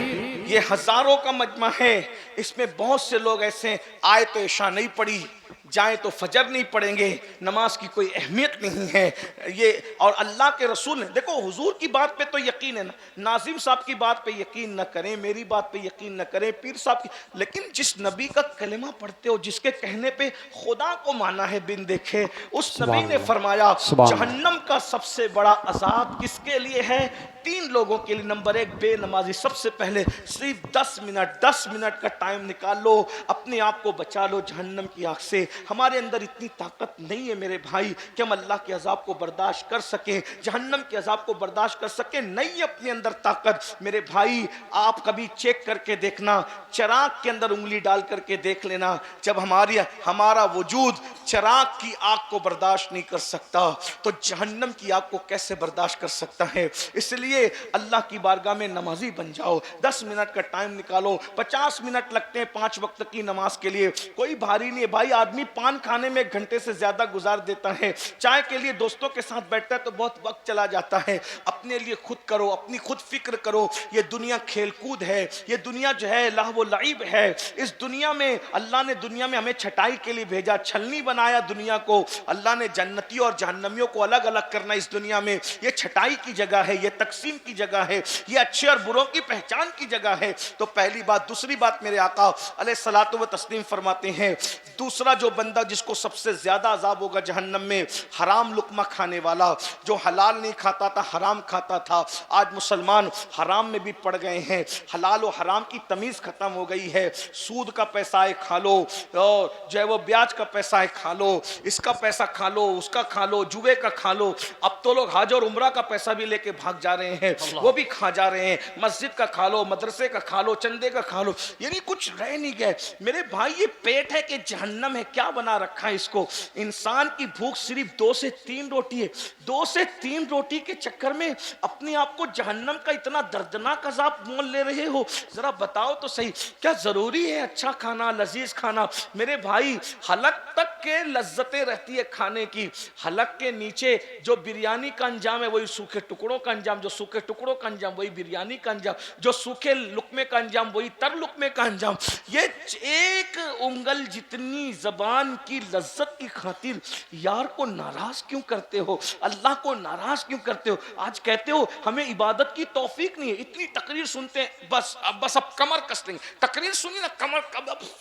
Speaker 2: ये हजारों का मजमा है, इसमें बहुत से लोग ऐसे आए तो ईशा नहीं पढ़ी, जाए तो फजर नहीं पढ़ेंगे, नमाज की कोई अहमियत नहीं है ये। और अल्लाह के रसूल ने, देखो हुजूर की बात पे तो यकीन है ना, नाजिम साहब की बात पे यकीन न करें, मेरी बात पे यकीन न करें, पीर साहब की, लेकिन जिस नबी का कलिमा पढ़ते हो, जिसके कहने पे खुदा को माना है बिन देखे, उस नबी ने फरमाया जहन्नम का सबसे बड़ा अजाब किसके लिए है? 3 लोगों के लिए। नंबर 1, बेनमाजी। सबसे पहले सिर्फ 10 मिनट का टाइम निकाल लो, अपने आप को बचा लो जहन्नम की आग से। हमारे अंदर इतनी ताकत नहीं है मेरे भाई कि हम अल्लाह के अजाब को बर्दाश्त कर सकें, जहन्नम के अजाब को बर्दाश्त कर सकें। नहीं अपने अंदर ताकत। मेरे भाई आप कभी चेक करके देखना, चिराग के अंदर उंगली डाल करके देख लेना, जब हमारा वजूद चिराग की आग को बर्दाश्त नहीं कर सकता, तो जहन्नम की आग को कैसे बर्दाश्त कर सकता है? इसलिए अल्लाह की बारगाह में नमाजी बन जाओ। 10 मिनट का टाइम निकालो। 50 मिनट लगते हैं 5 वक्त की नमाज के लिए, कोई भारी नहीं है भाई। आदमी पान खाने में 1 घंटे से ज्यादा गुजार देता है, चाय के लिए दोस्तों के साथ बैठता है तो बहुत वक्त चला जाता है। अपने लिए खुद करो, अपनी खुद फिक्र करो। ये दुनिया खेलकूद है, ये दुनिया जो है लहव व लईब है। इस दुनिया में अल्लाह ने दुनिया में हमें छटाई के लिए भेजा, छलनी बनाया दुनिया को। अल्लाह ने जन्नतियों और जहन्नमियों को अलग अलग करना इस दुनिया में, ये छटाई की जगह है, ये तकसीम की जगह है, ये अच्छे और बुरों की पहचान की जगह है। तो पहली बात। दूसरी बात, मेरे आका अलैहिस्सलातु व तस्लीम फरमाते हैं, दूसरा जो बंदा जिसको सबसे ज्यादा अजाब होगा जहन्नम में, हराम लुकमा खाने वाला, जो हलाल नहीं खाता था, हराम खाता था। आज मुसलमान हराम में भी पड़ गए हैं, हलाल और हराम की तमीज खत्म हो गई है। सूद का पैसा है खा लो, और जो है वो ब्याज का पैसा है खा लो, इसका पैसा खा लो, उसका खा लो, जुए का खा लो। अब तो लोग हज और उम्रा का पैसा भी लेके भाग जा रहे हैं, वो भी खा जा रहे हैं। मस्जिद का खा लो, मदरसे का खा लो, चंदे का खा लो, यानी कुछ रह नहीं गए। मेरे भाई ये पेट है कि जहन्नम है, क्या बना रखा है इसको? इंसान की भूख सिर्फ 2 से 3 रोटी है। 2 से 3 रोटी के चक्कर में अपने आप को जहन्नम का इतना दर्दनाक अजाब मोल ले रहे हो। जरा बताओ तो सही, क्या जरूरी है अच्छा खाना, लजीज खाना? मेरे भाई हलक तक के लज्जतें रहती है खाने की, हलक के नीचे जो बिरयानी का अंजाम है वही सूखे टुकड़ों का अंजाम, जो सूखे टुकड़ों का अंजाम वही बिरयानी का अंजाम, जो सूखे लुकमे का अंजाम वही तर लुकमे का अंजाम। ये एक उंगल जितनी जबान की लज्जत की खातिर यार को नाराज क्यों करते हो, अल्लाह को नाराज क्यों करते हो? आज कहते हो हमें इबादत की तौफीक नहीं है, इतनी तकरीर सुनते हैं, बस अब कमर कस लेंगे। तकरीर सुनी ना, कमर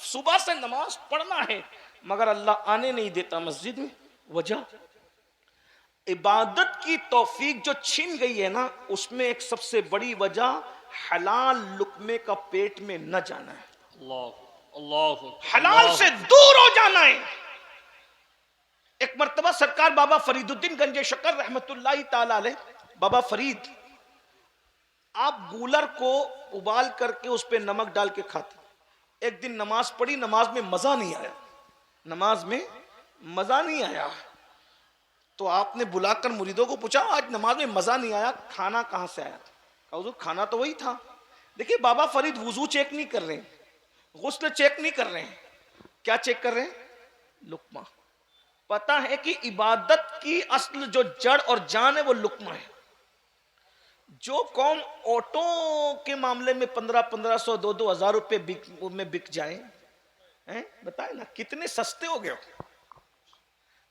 Speaker 2: सुबह से नमाज पढ़ना है मगर अल्लाह आने नहीं देता मस्जिद में। वजह इबादत की तौफीक जो छिन गई है ना, उसमें एक सबसे बड़ी वजह हलाल लुकमे का पेट में न जाना है, हलाल से दूर हो जाना है। एक मर्तबा सरकार बाबा फरीदुद्दीन गंजे शकर रहमतुल्लाहि ताला अलैह, बाबा फरीद आप गूलर को उबाल करके उस पर नमक डाल के खाते। एक दिन नमाज पढ़ी, नमाज में मजा नहीं आया, नमाज में मजा नहीं आया, तो आपने बुलाकर मुरीदों को पूछा आज नमाज में मजा नहीं आया, खाना कहां से आया? हुजूर खाना तो वही था। देखिए बाबा फरीद वुजू चेक नहीं कर रहे हैं, गुस्ल चेक नहीं कर रहे हैं, क्या चेक कर रहे हैं? लुकमा। पता है कि इबादत की असल जो जड़ और जान है वो लुकमा है। जो कौम ऑटो के मामले में 1500 2-2000 रुपए में बिक जाए, बताए ना कितने सस्ते हो गए।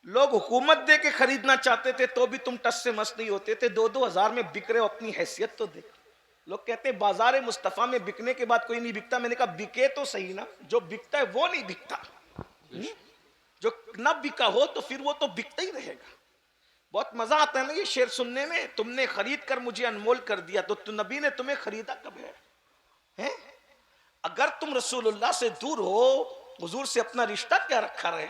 Speaker 2: लोग हुकूमत दे के खरीदना चाहते थे तो भी तुम टस से मस नहीं होते थे, 2-2 हजार में बिक रहे हो, अपनी हैसियत तो देख। लोग कहते हैं बाजार मुस्तफा में बिकने के बाद कोई नहीं बिकता। मैंने कहा बिके तो सही ना, जो बिकता है वो नहीं बिकता, जो न बिका हो तो फिर वो तो बिकता ही रहेगा। बहुत मजा आता है ना ये शेर सुनने में, तुमने खरीद कर मुझे अनमोल कर दिया, तो नबी ने तुम्हें खरीदा कब है? अगर तुम रसूलुल्लाह से दूर हो, हुजूर से अपना रिश्ता क्या रखा रहे,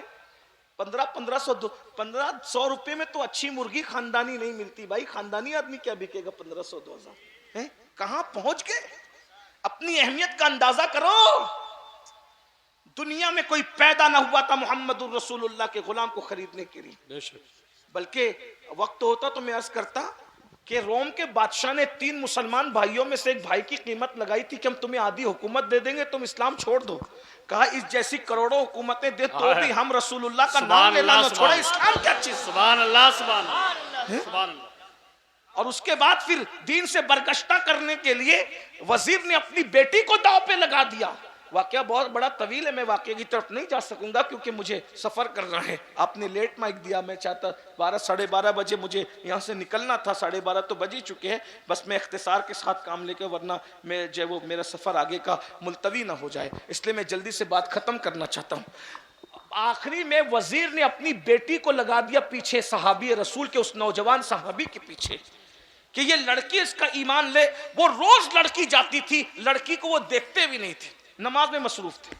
Speaker 2: 1500 रुपए में तो अच्छी मुर्गी खानदानी नहीं मिलती भाई। खानदानी आदमी क्या बिकेगा 1500-2000? कहां पहुंच गए? अपनी अहमियत का अंदाजा करो। दुनिया में कोई पैदा ना हुआ था मोहम्मद रसूलुल्लाह के गुलाम को खरीदने के लिए। बल्कि वक्त होता तो मैं अर्ज करता कि रोम के बादशाह ने 3 मुसलमान भाइयों में से एक भाई की कीमत लगाई थी कि हम तुम्हें आधी हुकूमत दे देंगे, तुम इस्लाम छोड़ दो। कहा इस जैसी करोड़ों हुकूमतें दे तो भी हम रसूलुल्लाह का नाम लेना न छोड़े, इस्लाम क्या चीज। सुभान अल्लाह, सुभान अल्लाह। और उसके बाद फिर दीन से बरगश्ता करने के लिए वजीर ने अपनी बेटी को दांव पे लगा दिया। वाकया बहुत बड़ा तवील है, मैं वाकये की तरफ नहीं जा सकूंगा क्योंकि मुझे सफर करना है। आपने लेट माइक दिया, मैं चाहता 12 साढ़े 12 बजे मुझे यहाँ से निकलना था, 12:30 तो बज ही चुके हैं। बस मैं इख्तिसार के साथ काम लेकर, वरना मैं जो वो मेरा सफर आगे का मुलतवी ना हो जाए, इसलिए मैं जल्दी से बात खत्म करना चाहता हूँ। आखिरी में वजीर ने अपनी बेटी को लगा दिया पीछे सहाबी रसूल के, उस नौजवान सहाबी के पीछे कि ये लड़की इसका ईमान ले। वो रोज लड़की जाती थी, लड़की को वो देखते भी नहीं थे, नमाज में मसरूफ थे,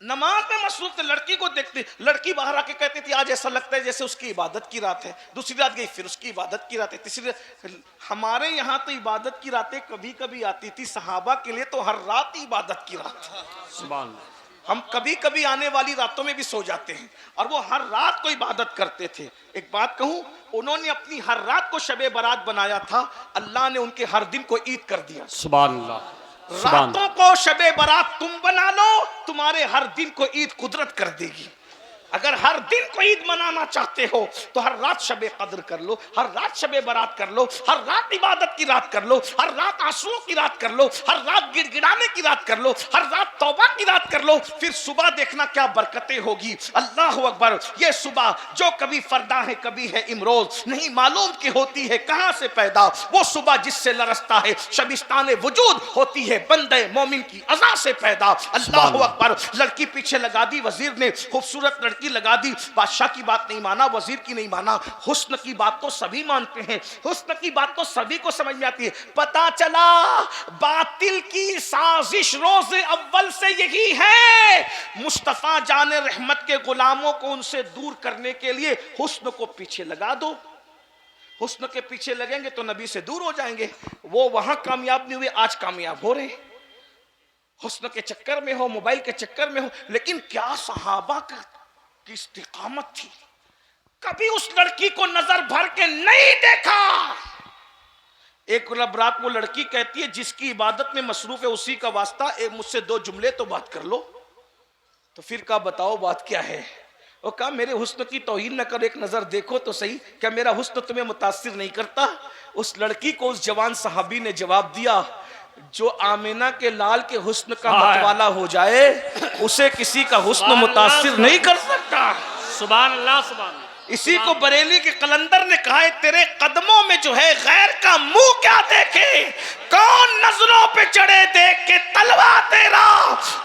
Speaker 2: नमाज में मसरूफ थे, लड़की को देखते। लड़की बाहर आके कहती थी आज ऐसा लगता है जैसे उसकी इबादत की रात है। दूसरी रात गई फिर उसकी इबादत की रात है, तीसरी रात। हमारे यहाँ तो इबादत की रातें कभी कभी आती थी, सहाबा के लिए तो हर रात ही इबादत की रात है। सुभान अल्लाह। हम कभी कभी आने वाली रातों में भी सो जाते हैं और वो हर रात को इबादत करते थे। एक बात कहूं, उन्होंने अपनी हर रात को शबे बारात बनाया था, अल्लाह ने उनके हर दिन को ईद कर दिया। सुभान अल्लाह। रातों को शबे बारात तुम बना लो, तुम्हारे हर दिन को ईद कुदरत कर देगी। अगर हर दिन को ईद मनाना चाहते हो तो हर रात शबे कद्र कर लो, हर रात शबे बारात कर लो, हर रात इबादत की रात कर लो, हर रात आंसुओं की रात कर लो, हर रात गिड़गिड़ाने की रात कर लो, हर रात तौबा की रात कर लो। फिर सुबह देखना क्या बरकतें होगी। अल्लाह अकबर। ये सुबह जो कभी फरदा है कभी है इमरोज, नहीं मालूम कि होती है कहां से पैदा। वो सुबह जिससे लरसता है शबिस्तान वजूद, होती है बंदे मोमिन की अज़ा से पैदा। अल्लाह अकबर। लड़की पीछे लगा दी वजीर ने, खूबसूरत लड़की लगा दी। बादशाह की बात नहीं माना, वजीर की नहीं माना। हुस्न की बात तो सभी मानते हैं, हुस्न की बात तो सभी को समझ में आती है। पता चला बातिल की साजिश रोज अव्वल से यही है, मुस्तफा जाने रहमत के गुलामों को उनसे दूर करने के लिए हुस्न को पीछे लगा दो। हुस्न के पीछे लगेंगे तो नबी से दूर हो जाएंगे। वो वहां कामयाब नहीं हुए, आज कामयाब हो रहे। हुस्न के चक्कर में हो, मोबाइल के चक्कर में हो। लेकिन क्या सहाबा की इस्तिकामत थी, कभी उस लड़की को नजर भर के नहीं देखा। एक रात वो लड़की कहती है जिसकी इबादत में मसरूफ है उसी का वास्ता, मुझसे 2 जुमले तो बात कर लो। तो फिर का बताओ बात क्या है। वो कहा मेरे हुस्न की तौहीन न करो, एक नजर देखो तो सही, क्या मेरा हुस्न तुम्हें मुतासिर नहीं करता? उस लड़की को उस जवान सहाबी ने जवाब दिया, जो आमिना के लाल के हुस्न का मतवाला हो जाए उसे किसी का हुस्न मुतासिर नहीं कर सकता।
Speaker 3: सुभान अल्लाह, सुभान अल्लाह।
Speaker 2: इसी को बरेली के कलंदर ने कहा है, तेरे कदमों में जो है गैर का मुंह क्या देखे, कौन नजरों पे चढ़े देख के तलवा तेरा।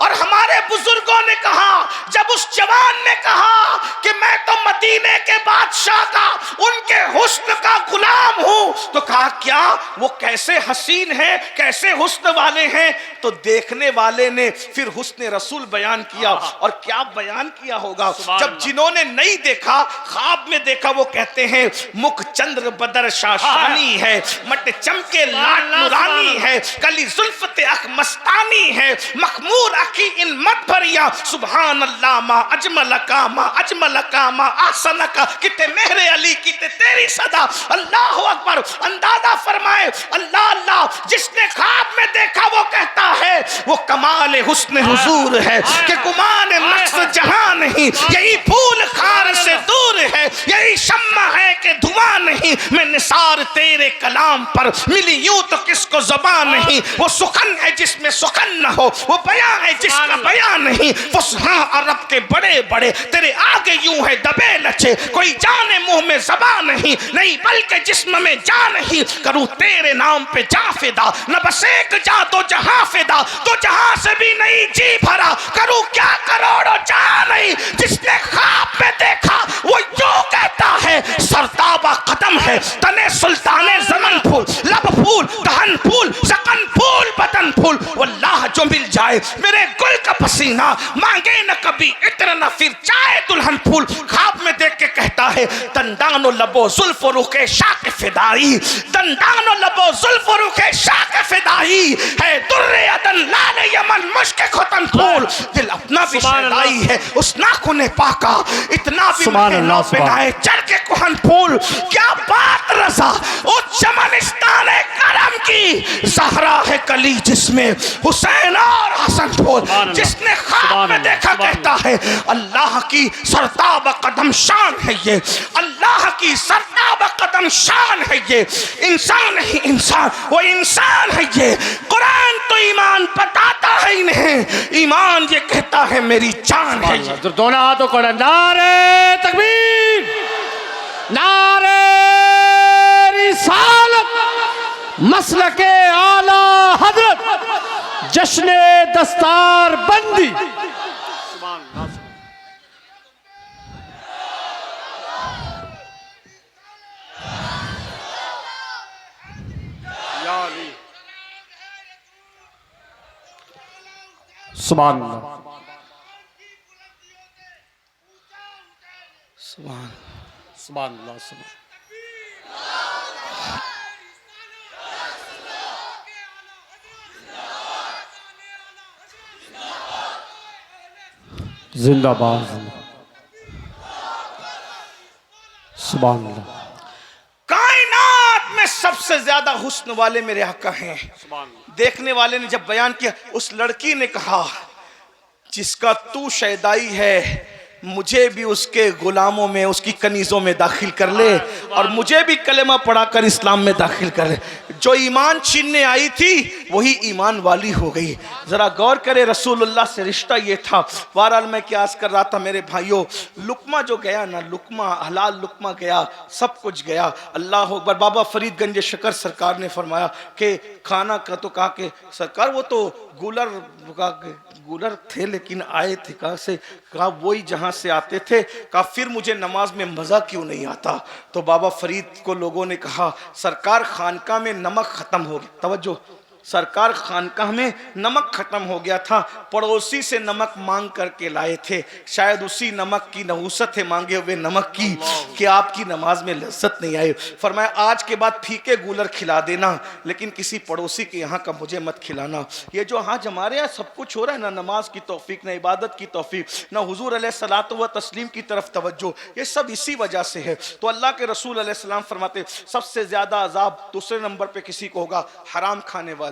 Speaker 2: और हमारे बुजुर्गों ने कहा, जब उस जवान ने कहा कि मैं तो मदीने के बादशाह का, उनके हुस्न का गुलाम हूं, तो कहा क्या वो कैसे हसीन है, कैसे हुस्न वाले हैं? तो देखने वाले ने फिर हुस्न रसूल बयान किया। और क्या बयान किया होगा, जब जिन्होंने नहीं देखा ख्वाब में देखा, वो कहते हैं मुख चंद्र बदर शाशानी है, मट चमके लाट नूरानी है, कली जुल्फते अख मस्तानी है, मखमूर अखी इन मत भरिया, सुभान अल्लाह मा अजमल का मा अजमल का मा आसन का, किते मेहरे अली किते तेरी सदा। अल्लाह अकबर। अंदाजा फरमाए, अल्लाह अल्लाह, जिसने ख्वाब में देखा वो कहता है वो कमाल हुस्न हुजूर है कि गुमान नक्श जहां नहीं, यही फूल खार से दूर है, यही शम्मा है कि धुआं नहीं, मैं निसार तेरे कलाम पर मिली यूं तो किसको ज़बान नहीं, वो सुखन है जिसमें सुखन न हो, वो बयां है जिसका बयां नहीं, फुसहा अरब के बड़े बड़े तेरे आगे यूं है दबे लचे, कोई जाने मुंह में ज़बान नहीं, नहीं बल्कि जिस्म में जान नहीं, करूं तेरे नाम पे जा फिदा, न बस एक जा तो जहां फिदा, तो जहां से भी नहीं जी भरा, करूं क्या करोड़ों जा नहीं। जिसने ख्वाब में देखा वो यूं कहता है, सरताबा कदम है तने सुल्ताने ज़मन फूल, लब फूल दहन फूल सकन फूल बदन फूल, वल्लाह जो मिल जाए मेरे गुल का पसीना, मांगे न कभी इत्र न फिर चाहे दुल्हन फूल। ख्वाब में देख के कहता है, दंदानो लबो जुल्फ रुखे शाक फिदाई, दंदानो लबो जुल्फ रुखे शाक फिदाई है, दुर्रे अदन लाल यमन मुश्क खुतन फूल, दिल अपना भी शैदाई है उस नाखुने पाका, इतना भी महना पहनाए चढ़ के कुहन फूल। क्या बात रसा उस चमनिस्तान करम की, ज़हरा है कली जिसमें हुसैन और हसन फूल। जिसने ख्वाब में देखा कहता है, अल्लाह की सरताब कदम शान है ये, अल्लाह की सरताब कदम शान है ये, इंसान ही इंसान वो इंसान है ये। कुरान तो ईमान बताता है इन्हें, ईमान ये कहता है मेरी जान है ये।
Speaker 3: दोनों हाथों को नारे तकबीर, नारे रिसालत, मसलके आला हजरत, जश्ने दस्तार बंदी। सुभान अल्लाह,
Speaker 2: सुभान
Speaker 3: सुभान अल्लाह, सुभान। जिंदाबाद, सुभान अल्लाह।
Speaker 2: कायनात में सबसे ज्यादा हुस्न वाले मेरे आका हैं। देखने वाले ने जब बयान किया, उस लड़की ने कहा, जिसका तू शैदाई है मुझे भी उसके गुलामों में, उसकी कनीज़ों में दाखिल कर ले, और मुझे भी कलेमा पढ़ाकर इस्लाम में दाखिल कर ले। जो ईमान छीनने आई थी वही ईमान वाली हो गई। ज़रा गौर करे, रसूलुल्लाह से रिश्ता ये था। बहरहाल मैं क्या अर्ज़ कर रहा था मेरे भाइयों, लुकमा जो गया ना, लुकमा हलाल लुकमा गया, सब कुछ गया। अल्लाह अकबर। बाबा फरीद गंज शकर सरकार ने फरमाया कि खाना का तो कहा कि सरकार वो तो गूलर थे लेकिन आए थे कहाँ से? कहा वही जहाँ से आते थे। कहा फिर मुझे नमाज में मज़ा क्यों नहीं आता? तो बाबा फरीद को लोगों ने कहा, सरकार खानका में नमक ख़त्म हो गया। तवज्जो, सरकार खानकाह में नमक ख़त्म हो गया था, पड़ोसी से नमक मांग करके लाए थे। शायद उसी नमक की नहूसत है मांगे हुए नमक की कि आपकी नमाज में लज्जत नहीं आई। फरमाया आज के बाद फीके गूलर खिला देना, लेकिन किसी पड़ोसी के यहाँ का मुझे मत खिलाना। ये जो आज हमारे यहाँ सब कुछ हो रहा है ना, नमाज की तौफीक, ना इबादत की तौफीक, ना हुजूर अलैहिस्सलातु व तस्लीम की तरफ तवज्जो, ये सब इसी वजह से है। तो अल्लाह के रसूल अलैहिस्सलाम फरमाते सबसे ज़्यादा अजाब दूसरे नंबर पर किसी को होगा, हराम खाने वाले।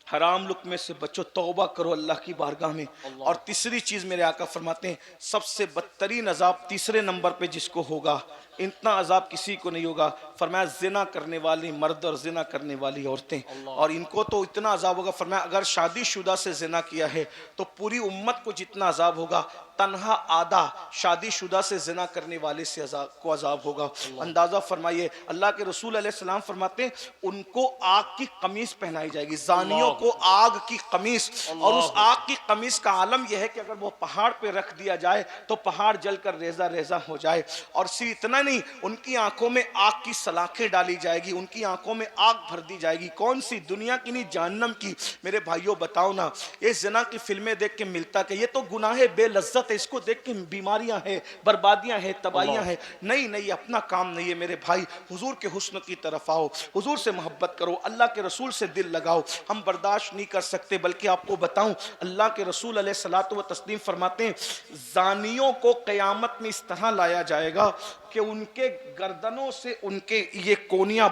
Speaker 2: हराम लुक्मे से बचो, तौबा करो अल्लाह की बारगाह में। और तीसरी चीज मेरे आका फरमाते हैं, सबसे बदतरीन अजाब तीसरे नंबर पे जिसको होगा, इतना अजाब किसी को नहीं होगा, फरमाया जिना करने वाली मर्द और जिना करने वाली औरतें, और इनको तो इतना अजाब होगा। फरमाया अगर शादीशुदा से जिना किया है तो पूरी उम्मत को जितना अजाब होगा, तन्हा आधा शादीशुदा से जिना करने वाले से अजाब होगा। अंदाजा फरमाइए, अल्लाह के रसूल अलैहिस्सलाम फरमाते हैं उनको आग की कमीज पहनाई जाएगी, जानियों को आग की कमीज। और उस आग की कमीज का आलम यह है कि अगर वो पहाड़ पे रख दिया जाए तो पहाड़ जलकर रेजा रेजा हो जाए। और सिर्फ इतना नहीं, उनकी आंखों में आग की सलाखें डाली जाएगी, उनकी आंखों में आग भर दी जाएगी। कौन सी? दुनिया की नहीं, जहन्नम की। मेरे भाइयों बताओ ना, ये जिना की फिल्में देख के मिलता कि ये तो गुनाह बेलज्जत है, इसको देख के बीमारियां हैं, बर्बादियां हैं, तबाहियां हैं। नहीं नहीं, अपना काम नहीं है मेरे भाई, हुजूर के हुस्न की तरफ आओ, हुजूर से मोहब्बत करो, अल्लाह के रसूल से दिल लगाओ। हम बर्दाश्त नहीं कर सकते, बल्कि आपको बताऊं, अल्लाह के रसूल अलैहिस्सलातु व तस्लीम फरमाते हैं जानियों को क़यामत में इस तरह लाया जाएगा कि उनके गर्दनों से उनके ये कोनियां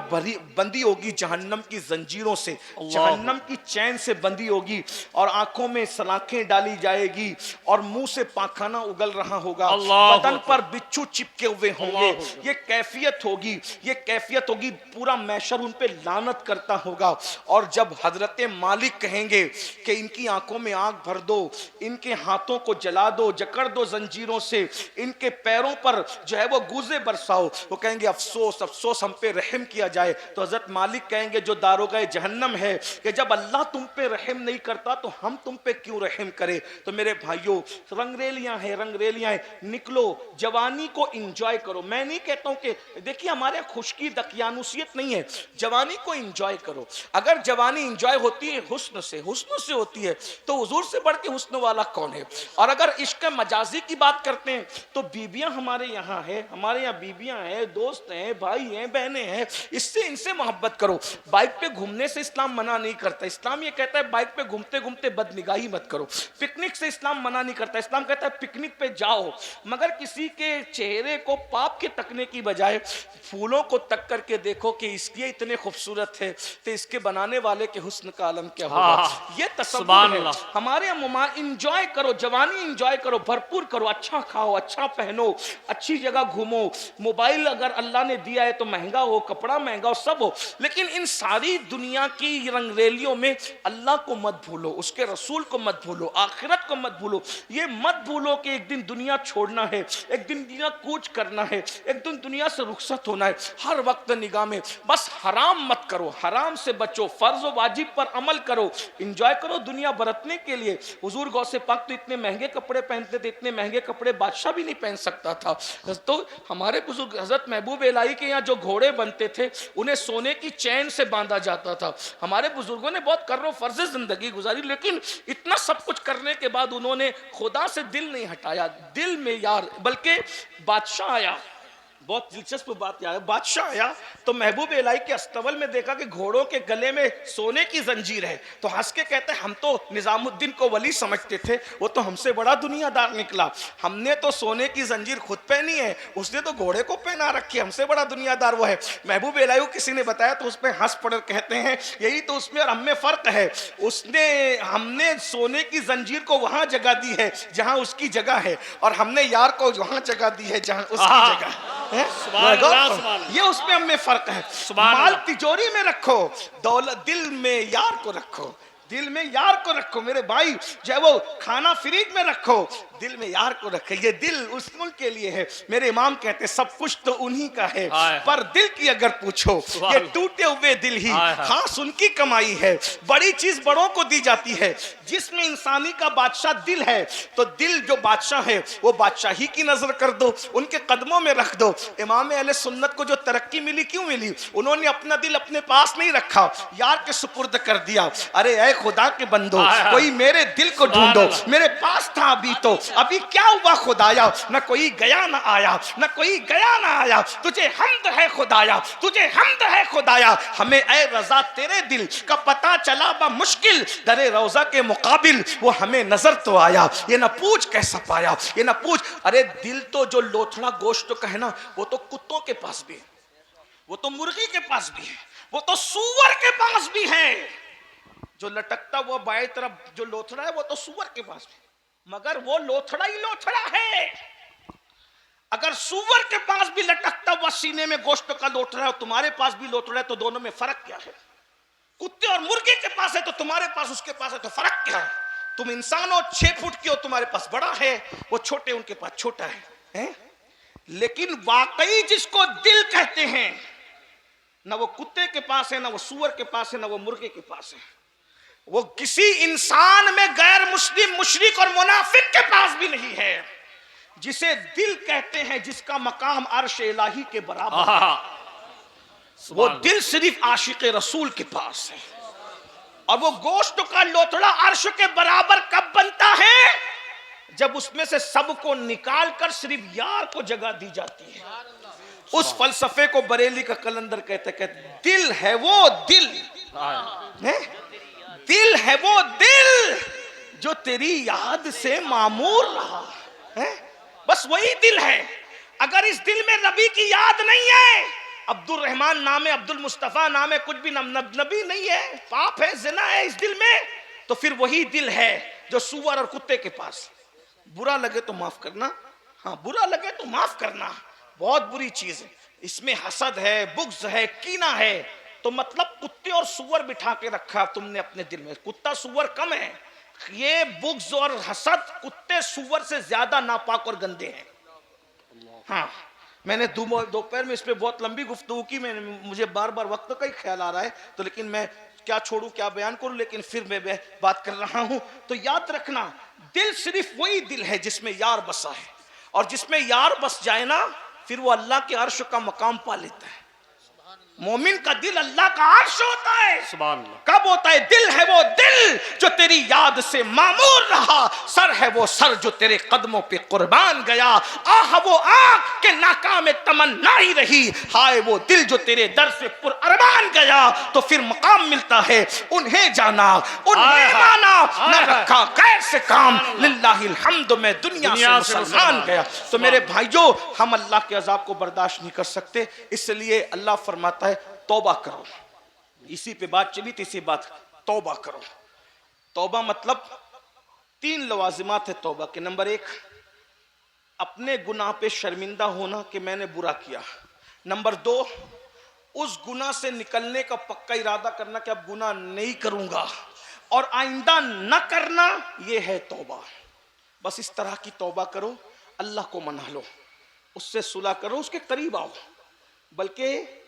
Speaker 2: बंदी होगी जहन्नम की जंजीरों से, जहन्नम की चैन से बंदी होगी, और आंखों में सलाखें डाली जाएगी, और मुंह से पाखाना उगल रहा होगा, बदन पर बिच्छू चिपके हुए होंगे। ये कैफियत होगी, ये कैफियत होगी, पूरा मैशर उन पे लानत करता होगा। और जब हजरत मालिक कहेंगे कि इनकी आंखों में आग भर दो, इनके हाथों को जला दो, जकड़ दो जंजीरों से, इनके पैरों पर जो है वो गुजे बरसाओ, वो कहेंगे अफसोस अफसोस हम पे रहम किया जाए। तो हजरत मालिक कहेंगे जो दारोगाए जहन्नम है कि जब अल्लाह तुम पे रहम नहीं करता तो हम तुम पे क्यों रहम करे। तो मेरे भाइयों, रंगरेलियां हैं, रंगरेलियां हैं, निकलो, जवानी को इंजॉय करो। मैं नहीं कहता हूं कि देखिए हमारे खुशकी दकियानुसियत नहीं है, जवानी को इंजॉय करो। अगर जवानी इंजॉय होती है हुस्न से होती है, तो हुजूर से बढ़ के हुस्न वाला कौन है। और अगर इश्क मजाजी की बात करते हैं तो बीबियां हमारे यहाँ है, हमारे यहाँ बीबियां हैं, दोस्त हैं, भाई हैं, बहनें हैं, इससे इनसे मोहब्बत करो। बाइक पे घूमने से इस्लाम मना नहीं करता, इस्लाम ये कहता है बाइक पे घूमते घूमते बदनिगाही मत करो। पिकनिक से इस्लाम मना नहीं करता, इस्लाम कहता है पिकनिक पे जाओ, मगर किसी के चेहरे को पाप के तकने की बजाय फूलों को तक करके देखो कि इसकी इतने खूबसूरत है तो इसके बनाने वाले के हुस्न का आलम क्या होगा। ये तसव्वुर है हमारे यहाँ। इंजॉय करो, जवानी इंजॉय करो, भरपूर करो, अच्छा खाओ, अच्छा पहनो, अच्छी जगह घूमो। मोबाइल अगर अल्लाह ने दिया है तो महंगा हो, कपड़ा महंगा हो, सब हो, लेकिन इन सारी दुनिया की रंगरेलियों में अल्लाह को मत भूलो, उसके रसूल को मत भूलो, आखिरत को मत भूलो। ये मत भूलो कि एक दिन दुनिया छोड़ना है, एक दिन दुनिया कूच करना है, एक दिन दुनिया से रुखसत होना है। हर वक्त निगाह में बस हराम मत करो, हराम से बचो, फर्ज व वाजिब पर अमल करो, इंजॉय करो दुनिया बरतने के लिए। हुजूर गौसे पाक तो इतने महंगे कपड़े पहनते थे, इतने महंगे कपड़े बादशाह भी नहीं पहन सकता था। तो हमारे बुजुर्ग हजरत महबूब इलाही के यहाँ जो घोड़े बनते थे उन्हें सोने की चैन से बांधा जाता था। हमारे बुजुर्गों ने बहुत कर्रो फर्ज जिंदगी गुजारी, लेकिन इतना सब कुछ करने के बाद उन्होंने खुदा से दिल नहीं हटाया, दिल में यार, बल्कि बादशाह आया। बहुत दिलचस्प बात यार, बादशाह आया तो महबूब इलाही के अस्तबल में देखा कि घोड़ों के गले में सोने की जंजीर है, तो हंस के कहते हैं हम तो निजामुद्दीन को वली समझते थे, वो तो हमसे बड़ा दुनियादार निकला, हमने तो सोने की जंजीर खुद पहनी है, उसने तो घोड़े को पहना रखी, हमसे बड़ा दुनियादार वो है। महबूब इलाही को किसी ने बताया तो उस पर हंस पड़ कहते हैं यही तो उसमें और हमें फर्क है, हमने सोने की जंजीर को वहां जगह दी है जहां उसकी जगह है, और हमने यार को वहां जगह दी है जहां उसकी जगह है। ये उसमें हमें फर्क है। माल तिजोरी में रखो, दौलत दिल में यार को रखो, दिल में यार को रखो मेरे भाई। चाहे वो खाना फ्रिज में रखो, दिल में यार को रखे। ये दिल उनके लिए है। मेरे इमाम कहते सब कुछ तो उन्हीं का है, पर दिल की अगर पूछो ये टूटे हुए दिल ही खास उनकी कमाई है। बड़ी चीज बड़ों को दी जाती है, जिसमें इंसानी का बादशाह दिल है, तो दिल जो बादशाह है वो बादशाही की नजर कर दो, उनके कदमों में रख दो। इमाम अहले सुन्नत को जो तरक्की मिली क्यों मिली? उन्होंने अपना दिल अपने पास नहीं रखा, यार के सुपुर्द कर दिया। अरे ऐ खुदा के बंदो, कोई मेरे दिल को ढूंढो, मेरे पास था अभी तो, अभी क्या हुआ खुदाया, न कोई गया न आया, न कोई गया न आया, तुझे हम्द है खुदाया, तुझे हम्द है खुदाया। हमें ऐ रजा तेरे दिल का पता चला बा मुश्किल, दरे रोजा के मुकाबिल वो हमें नजर तो आया। ये ना पूछ कैसा पाया, ये ना पूछ। अरे दिल तो जो लोथड़ा गोश्त का है ना, वो तो कुत्तों के पास भी है, वो तो मुर्गी के पास भी है, वो तो सूअर के पास भी है। जो लटकता हुआ बाएं तरफ जो लोथड़ा है वो तो सूअर के पास है, मगर वो लोथड़ा ही लोथड़ा है। अगर सूअर के पास भी लटकता हुआ सीने में गोश्त का लोथड़ा है और तुम्हारे पास भी लोथड़ा है तो दोनों में फर्क क्या है? कुत्ते और मुर्गे के पास है तो तुम्हारे पास उसके पास है तो फर्क क्या है? तुम इंसान हो 6 फुट की हो, तुम्हारे पास बड़ा है, वो छोटे उनके पास छोटा है? लेकिन वाकई जिसको दिल कहते हैं ना वो कुत्ते के पास है, ना वो सूअर के पास है, ना वो मुर्गे के पास है। वो किसी इंसान में गैर मुस्लिम, मुशरिक और मुनाफिक के पास भी नहीं है। जिसे दिल कहते हैं, जिसका मकाम अर्श इलाही के बराबर, वो दिल सिर्फ आशिक रसूल के पास है। और वो गोश्त का लोथड़ा अर्श के बराबर कब बनता है? जब उसमें से सबको निकाल कर सिर्फ यार को जगह दी जाती है। उस फलसफे को बरेली का कलंदर कहते दिल है वो दिल है? दिल है वो दिल जो तेरी याद से मामूर रहा है। बस वही दिल है। अगर इस दिल में नबी की याद नहीं है, अब्दुल रहमान नाम है, अब्दुल मुस्तफा नाम है, कुछ भी नबी नहीं है, पाप है, जिना है इस दिल में, तो फिर वही दिल है जो सूअर और कुत्ते के पास। बुरा लगे तो माफ करना, हाँ बुरा लगे तो माफ करना, बहुत बुरी चीज है। इसमें हसद है, बुग़्ज़ है, कीना है, तो मतलब कुत्ते और सूअर बिठा के रखा तुमने अपने दिल में। कुत्ता सूअर कम है, ये बुग़्ज़ और हसद कुत्ते सूअर से ज्यादा नापाक और गंदे हैं। हाँ, मैंने दोपहर में इस पे बहुत लंबी गुफ्तगू की, मुझे बार बार वक्त का ही ख्याल आ रहा है, तो लेकिन मैं क्या छोड़ूं क्या बयान करूं, लेकिन फिर मैं बात कर रहा हूं। तो याद रखना, दिल सिर्फ वही दिल है जिसमें यार बसा है, और जिसमें यार बस जाए ना, फिर वो अल्लाह के अर्श का मकाम पा लेता है। मोमिन का दिल अल्लाह का अर्श होता है। कब होता है? दिल है वो दिल जो तेरी याद से मामूर रहा, सर है वो सर जो तेरे कदमों पे कुर्बान गया, आह वो आँख के नाकाम तमन्ना ही रही, हाय वो दिल जो तेरे दर से पुरअरमान गया। तो फिर मकाम मिलता है, उन्हें जाना, उन्हें माना, न रखा गैर से काम, लिल्लाहिल हम्द में दुनिया से मुसलमान गया। तो मेरे भाइयों, हम अल्लाह के अजाब को बर्दाश्त नहीं कर सकते, इसलिए अल्लाह फरमाता है तौबा करो। इसी पे बात चली थी, इसी बात, तौबा करो। तौबा मतलब 3 लवाजिमात है तौबा के। नंबर 1, अपने गुनाह पे शर्मिंदा होना कि मैंने बुरा किया। नंबर 2, उस गुनाह से निकलने का पक्का इरादा करना कि अब गुनाह नहीं करूंगा और आइंदा न करना, यह है तौबा। बस इस तरह की तौबा करो, अल्लाह को मना लो, उससे सुलह करो, उसके करीब आओ। बल्कि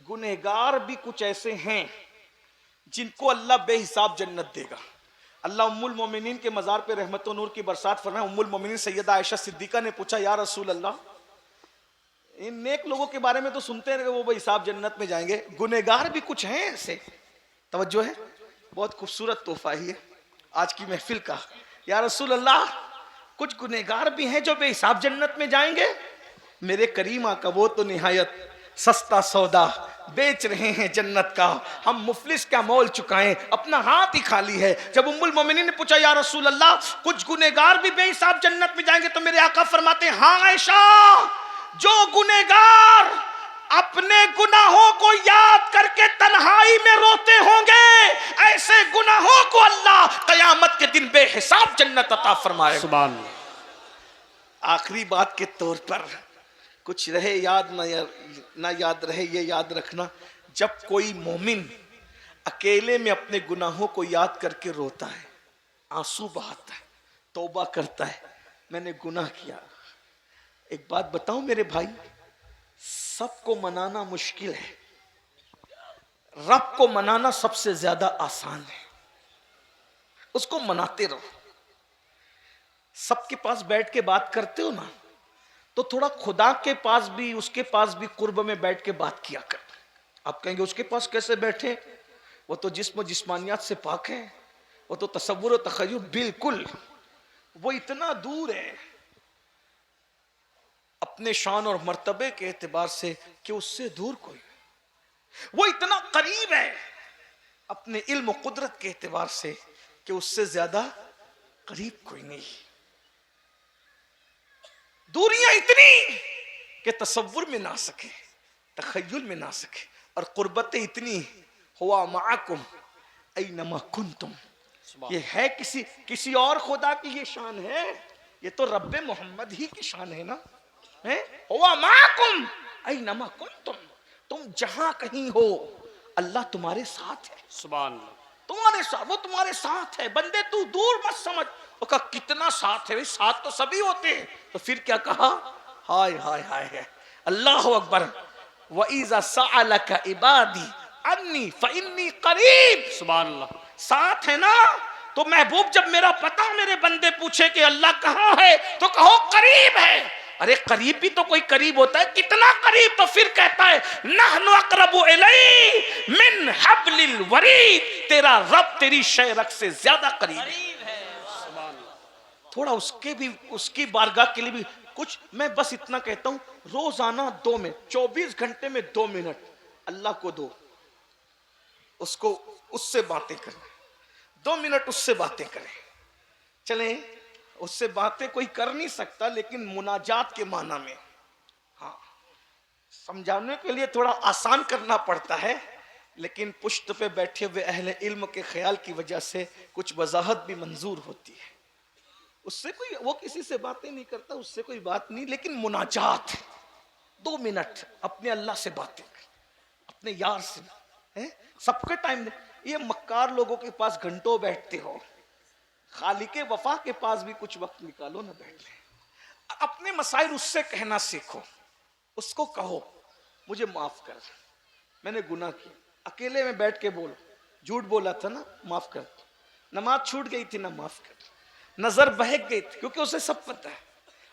Speaker 2: गुनहगार भी कुछ ऐसे हैं जिनको अल्लाह बेहिसाब जन्नत देगा। अल्लाह उम्मुल मोमिनीन के मज़ार पे रहमत व नूर की बरसात फरमाए। उम्मुल मोमिनीन सैयदा आयशा सिद्दीका ने पूछा, या रसूल अल्लाह, इन नेक लोगों के बारे में तो सुनते हैं वो बेहिसाब जन्नत में जाएंगे, गुनहगार भी कुछ हैं ऐसे? तवज्जो है, बहुत खूबसूरत तोहफा ही है आज की महफिल का। या रसूल अल्लाह, कुछ गुनहगार भी हैं जो बेहिसाब जन्नत में जाएंगे? मेरे करीम आका वो तो निहायत सस्ता सौदा बेच रहे हैं जन्नत का, हम मुफलिस का मोल चुकाएं, अपना हाथ ही खाली है। जब उम्मुल मोमिनीन ने पूछा, या रसूल अल्लाह, कुछ गुनहगार भी बेहिसाब जन्नत में जाएंगे? तो मेरे आका फरमाते हैं, हाँ आयशा, जो गुनहगार अपने गुनाहों को याद करके तन्हाई में रोते होंगे, ऐसे गुनाहों को अल्लाह कयामत के दिन बेहिसाब जन्नत अता फरमाएगा। सुभान अल्लाह। आखिरी बात के तौर पर, कुछ रहे याद ना याद रहे, ये याद रखना, जब कोई मोमिन अकेले में अपने गुनाहों को याद करके रोता है, आंसू बहाता है, तौबा करता है, मैंने गुनाह किया। एक बात बताऊं मेरे भाई, सबको मनाना मुश्किल है, रब को मनाना सबसे ज्यादा आसान है। उसको मनाते रहो। सबके पास बैठ के बात करते हो ना, तो थोड़ा खुदा के पास भी, उसके पास भी कुर्ब में बैठ के बात किया कर। आप कहेंगे उसके पास कैसे बैठे, वो तो जिस्म जिस्मानियात से पाक है, वो तो तसव्वुर और तखय्युल, बिल्कुल वो इतना दूर है अपने शान और मर्तबे के एतबार से कि उससे दूर कोई, वो इतना करीब है अपने इल्म कुदरत के एतबार से कि उससे ज्यादा करीब कोई नहीं। दूरियां इतनी कि तसव्वुर में ना सके, तखय्युल में ना सके, और कुर्बतें इतनी, हुआ माकुम ऐनमा कुंतुम। ये है किसी और खुदा की ये शान है? ये तो रब्बे मोहम्मद ही की शान है ना, है? हुआ माकुम ऐनमा कुंतुम, तुम जहां कहीं हो अल्लाह तुम्हारे साथ है।
Speaker 3: सुभान अल्लाह।
Speaker 2: तुम्हारे साथ, वो तुम्हारे साथ है। बंदे तू दूर मत समझ। वो कहा कितना साथ है भाई, साथ तो सभी होते हैं। तो फिर क्या कहा? हाय हाय हाय है, अल्लाह अकबर। व इज़ा सअलका इबादी अन्नी फइन्नी करीब।
Speaker 3: सुभान अल्लाह।
Speaker 2: साथ है ना, तो महबूब जब मेरा पता मेरे बंदे पूछे कि अल्लाह कहाँ है, तो कहो करीब है। अरे करीब भी तो कोई करीब होता है, कितना करीब? तो फिर कहता है नहनु अक़रबु इलैहि मिन हब्लिल वरीद, तेरा रब तेरी शहरक से ज्यादा करीब है। थोड़ा उसकी बारगाह के लिए भी कुछ, मैं बस इतना कहता हूं, रोजाना 2 मिनट, 24 घंटे में 2 मिनट अल्लाह को दो, उसको उससे बातें करें। 2 मिनट उससे बातें करें। चलें, उससे बातें कोई कर नहीं सकता, लेकिन मुनाजात के माना में, हाँ, समझाने के लिए थोड़ा आसान करना पड़ता है, लेकिन पुश्त पे बैठे हुए अहले इल्म के ख्याल की वजह से कुछ वजाहत भी मंजूर होती है। उससे कोई, वो किसी से बातें नहीं करता, उससे कोई बात नहीं, लेकिन मुनाजात 2 मिनट अपने अल्लाह से बातें कर, अपने यार से, है? सबके टाइम दे। ये मक्कार लोगों के पास घंटों बैठते हो, खालिके वफा के पास भी कुछ वक्त निकालो ना, बैठ ले। अपने मसाइल उससे कहना सीखो, उसको कहो मुझे माफ कर, मैंने गुनाह किया। अकेले में बैठ के बोलो, झूठ बोला था ना, माफ कर। नमाज छूट गई थी ना, माफ कर। नजर बहक गई थी, क्योंकि उसे सब पता है।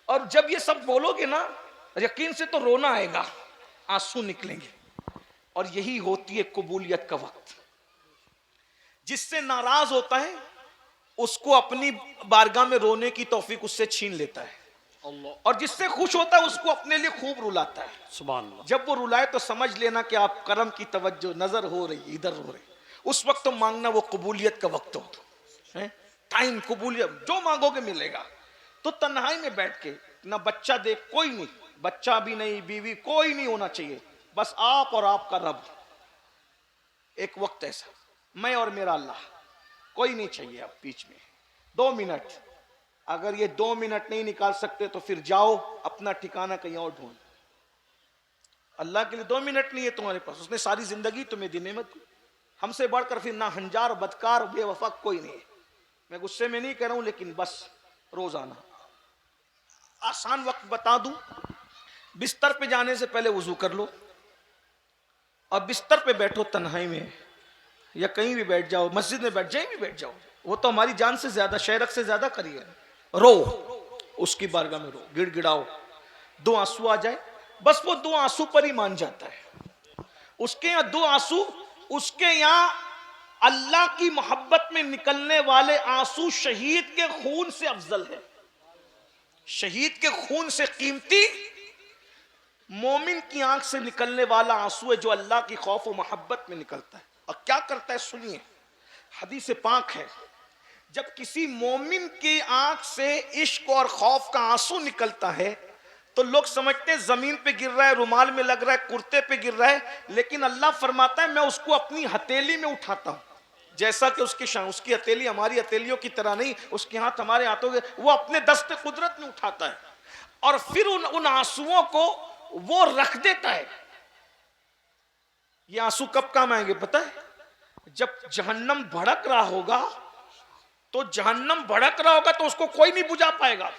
Speaker 2: और जब ये सब बोलोगे ना, यकीन से तो रोना आएगा, आंसू निकलेंगे। और यही होती है कबूलियत का वक्त। जिससे नाराज होता है उसको अपनी बारगाह में रोने की तौफीक उससे छीन लेता है, और जिससे खुश होता है उसको अपने लिए खूब रुलाता है।
Speaker 3: सुभान अल्लाह।
Speaker 2: जब वो रुलाए तो समझ लेना कि आप करम की तवज्जो नजर हो रही, इधर हो रही। उस वक्त तो मांगना वो कबूलियत का वक्त होता है। टाइम कबूलियत, जो मांगोगे मिलेगा। तो तन्हाई में बैठ के, ना बच्चा देख, कोई नहीं, बच्चा भी नहीं, बीवी कोई नहीं होना चाहिए, बस आप और आपका रब। एक वक्त ऐसा, मैं और मेरा अल्लाह, कोई नहीं चाहिए अब बीच में। 2 मिनट, अगर ये 2 मिनट नहीं निकाल सकते तो फिर जाओ अपना ठिकाना कहीं और ढूंढ। अल्लाह के लिए 2 मिनट नहीं है तुम्हारे पास, उसने सारी जिंदगी तुम्हें दी नेमत। हमसे बढ़कर फिर ना हंजार, बदकार, बेवफा कोई नहीं है। मैं गुस्से में नहीं कह रहा हूं, लेकिन बस रोजाना आसान वक्त बता दूं। बिस्तर पे जाने से पहले वुजू कर लो, और बिस्तर पे बैठो तन्हाई में, या कहीं भी बैठ जाओ, मस्जिद में बैठ जाए भी बैठ जाओ, वो तो हमारी जान से ज्यादा, शहरक से ज्यादा करीब है। रो, उसकी बारगाह में रो, गिड़गिड़ाओ, 2 आंसू आ जाए, बस वो 2 आंसू पर ही मान जाता है। उसके यहाँ 2 आंसू, उसके यहाँ अल्लाह की मोहब्बत में निकलने वाले आंसू शहीद के खून से अफजल है। शहीद के खून से कीमती मोमिन की आंख से निकलने वाला आंसू है, जो अल्लाह की खौफ और मोहब्बत में निकलता है। और क्या करता है सुनिए, हदीस पाक है, जब किसी मोमिन की आंख से इश्क और खौफ का आंसू निकलता है तो लोग समझते हैं जमीन पे गिर रहा है, रुमाल में लग रहा है, कुर्ते पे गिर रहा है, लेकिन अल्लाह फरमाता है मैं उसको अपनी हथेली में उठाता हूं। जैसा कि उसकी हथेली हमारी हथेलियों की तरह नहीं, उसके हाथ हमारे हाथों के, वो अपने दस्ते कुदरत में उठाता है, और फिर उन आंसुओं को वो रख देता है। ये आंसू कब काम आएंगे पता है? जब जहन्नम भड़क रहा होगा, तो जहन्नम भड़क रहा होगा तो उसको कोई नहीं बुझा पाएगा।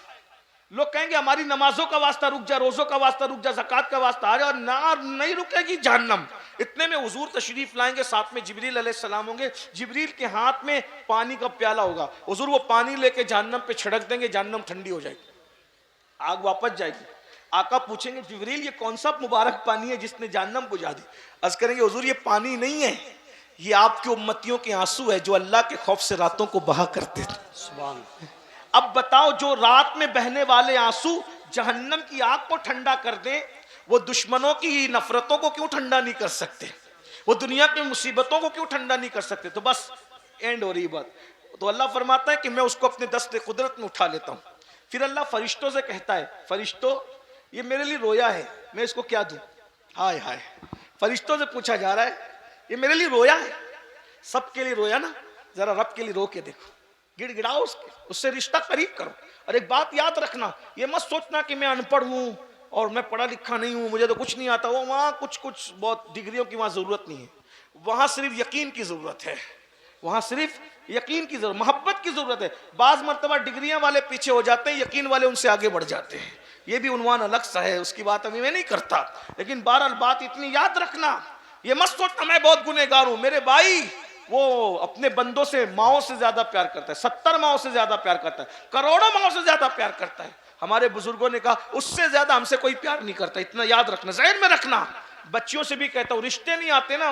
Speaker 2: लोग कहेंगे हमारी नमाजों का वास्ता रुक जा, रोजों का वास्ता रुक जा, ज़कात का वास्ता आ जा, ना नहीं रुकेगी जहन्नम। इतने में हुजूर तशरीफ लाएंगे, साथ में जिब्रील अलैहिस्सलाम होंगे। जिब्रील के हाथ में पानी का प्याला होगा, हुजूर वो पानी लेके जहन्नम पे छिड़क देंगे, जहन्नम ठंडी हो जाएगी, आग वापस जाएगी। आका पूछेंगे जिब्रील ये कौन सा मुबारक पानी है जिसने जहन्नम बुझा दी? अर्ज करेंगे हुजूर ये पानी नहीं है, ये आपकी उम्मतियों के आंसू है जो अल्लाह के खौफ से रातों को बहा करते थे।
Speaker 3: सुभान।
Speaker 2: अब बताओ, जो रात में बहने वाले आंसू जहन्नम की आग को ठंडा कर दें, वो दुश्मनों की नफरतों को क्यों ठंडा नहीं कर सकते? वो दुनिया की मुसीबतों को क्यों ठंडा नहीं कर सकते? तो बस एंड हो रही बात। तो अल्लाह फरमाता है कि मैं उसको अपने दस्ते कुदरत में उठा लेता हूं। फिर अल्लाह फरिश्तों से कहता है, फरिश्तों ये मेरे लिए रोया है, मैं इसको क्या दूं? हाय हाय, फरिश्तों से पूछा जा रहा है ये मेरे लिए रोया है, सबके लिए रोया ना, जरा रब के लिए रो के देखो, गिड़गिड़ाओ उससे रिश्ता करीब करो। और एक बात याद रखना, ये मत सोचना कि मैं अनपढ़ हूँ और मैं पढ़ा लिखा नहीं हूँ, मुझे तो कुछ नहीं आता। वो वहाँ कुछ बहुत डिग्रियों की वहाँ जरूरत नहीं है, वहाँ सिर्फ यकीन की जरूरत है, वहाँ सिर्फ यकीन की जरूरत, मोहब्बत की जरूरत है। बाज मर्तबा डिग्रियां वाले पीछे हो जाते हैं, यकीन वाले उनसे आगे बढ़ जाते हैं। ये भी उन्वान अलग सा है, उसकी बात अभी मैं नहीं करता। लेकिन बहरहाल बात इतनी याद रखना, ये मत सोचना मैं बहुत गुनहगार हूं। मेरे भाई वो अपने बंदों से माओं से ज्यादा प्यार करता है, 70 माओं से ज्यादा प्यार करता है, करोड़ों माओं से ज्यादा प्यार करता है। हमारे बुजुर्गों ने कहा उससे ज्यादा हमसे कोई प्यार नहीं करता, इतना याद रखना, ज़हन में रखना। बच्चियों से भी कहता हूँ, रिश्ते नहीं आते ना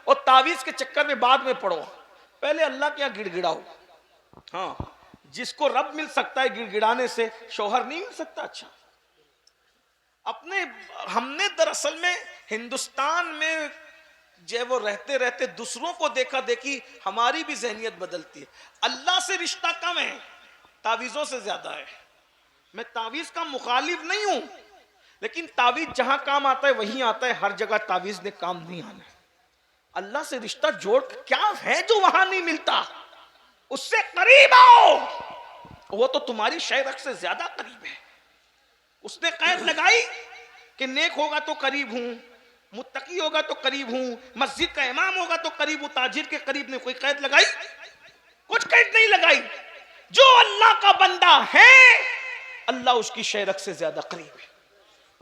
Speaker 2: और तावीज के चक्कर में बाद में पड़ो, पहले अल्लाह के यहाँ गिड़गिड़ाओ। हाँ, जिसको रब मिल सकता है गिड़गिड़ाने से, शौहर नहीं मिल सकता। अच्छा, हमने दरअसल में हिंदुस्तान में जो वो रहते रहते दूसरों को देखा देखी हमारी भी ज़हनियत बदलती है। अल्लाह से रिश्ता कम है, तावीज़ों से ज्यादा है। मैं तावीज़ का मुखालिफ नहीं हूं, लेकिन तावीज़ जहां काम आता है वहीं आता है, हर जगह तावीज़ ने काम नहीं आना। अल्लाह से रिश्ता जोड़ क्या है जो वहां नहीं मिलता, उससे करीब आओ, वो तो तुम्हारी शहरक से ज्यादा करीब है। उसने कैद लगाई कि नेक होगा तो करीब हूं, मुत्तकी होगा तो करीब हूं, मस्जिद का इमाम होगा तो करीब हूं, ताजिर के करीब ने कोई कैद लगाई? कुछ कैद नहीं लगाई। जो अल्लाह का बंदा है अल्लाह उसकी शहरक से ज्यादा करीब है।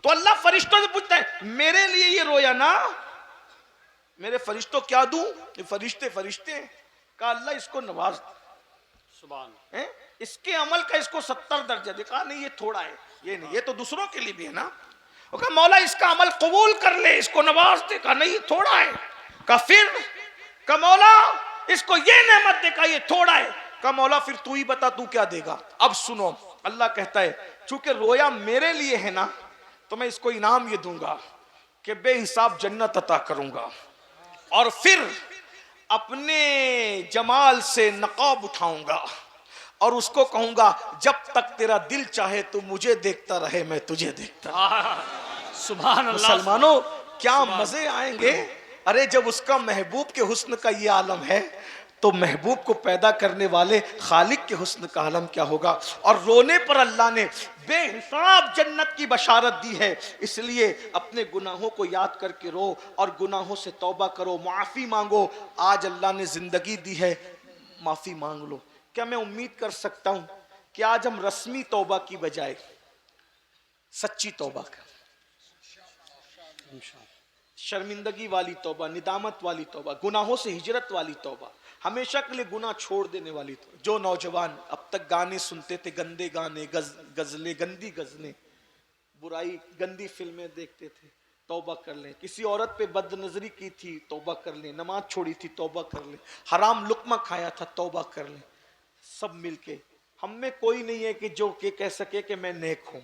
Speaker 2: तो अल्लाह फरिश्तों से पूछता है, मेरे लिए ये रोया ना, मेरे फरिश्तों क्या दूं? ये फरिश्ते का अल्लाह इसको नवाज, सुभान है, इसके अमल का इसको 70 दर्जा देखा। नहीं ये थोड़ा है, ये नहीं, ये तो दूसरों के लिए भी है ना। कहा मौला इसका अमल कबूल कर ले, इसको नवाज दे। कहा नहीं थोड़ा है। कहा फिर? कहा मौला इसको ये नेमत दे। कहा ये थोड़ा है। कहा मौला फिर तू ही बता तू क्या देगा। अब सुनो, अल्लाह कहता है चूंकि रोया मेरे लिए है ना, तो मैं इसको इनाम ये दूंगा कि बेहिसाब जन्नत अता करूंगा, और फिर अपने जमाल से नकाब उठाऊंगा और उसको कहूंगा जब तक तेरा दिल चाहे तू मुझे देखता रहे, मैं तुझे देखता।
Speaker 3: सुभान अल्लाह।
Speaker 2: मुसलमानों क्या मजे आएंगे। अरे जब उसका महबूब के हुस्न का ये आलम है, तो महबूब को पैदा करने वाले खालिक के हुस्न का आलम क्या होगा। और रोने पर अल्लाह ने बेहिसाब जन्नत की बशारत दी है। इसलिए अपने गुनाहों को याद करके रो और गुनाहों से तौबा करो, माफ़ी मांगो। आज अल्लाह ने जिंदगी दी है, माफ़ी मांग लो। क्या मैं उम्मीद कर सकता हूं कि आज हम रस्मी तौबा की बजाय सच्ची तौबा करें, शर्मिंदगी वाली तौबा, निदामत वाली तौबा, गुनाहों से हिजरत वाली तौबा, हमेशा के लिए गुनाह छोड़ देने वाली तौबा। जो नौजवान अब तक गाने सुनते थे, गंदे गाने, गजलें, गंदी गजलें, बुराई, गंदी फिल्में देखते थे, तौबा कर लें। किसी औरत पे बदनजरी की थी, तौबा कर लें। नमाज छोड़ी थी, तौबा कर लें। हराम लुक्मा खाया था, तौबा कर लें। सब मिलके, हम में कोई नहीं है कि जो के कह सके कि मैं नेक हूं।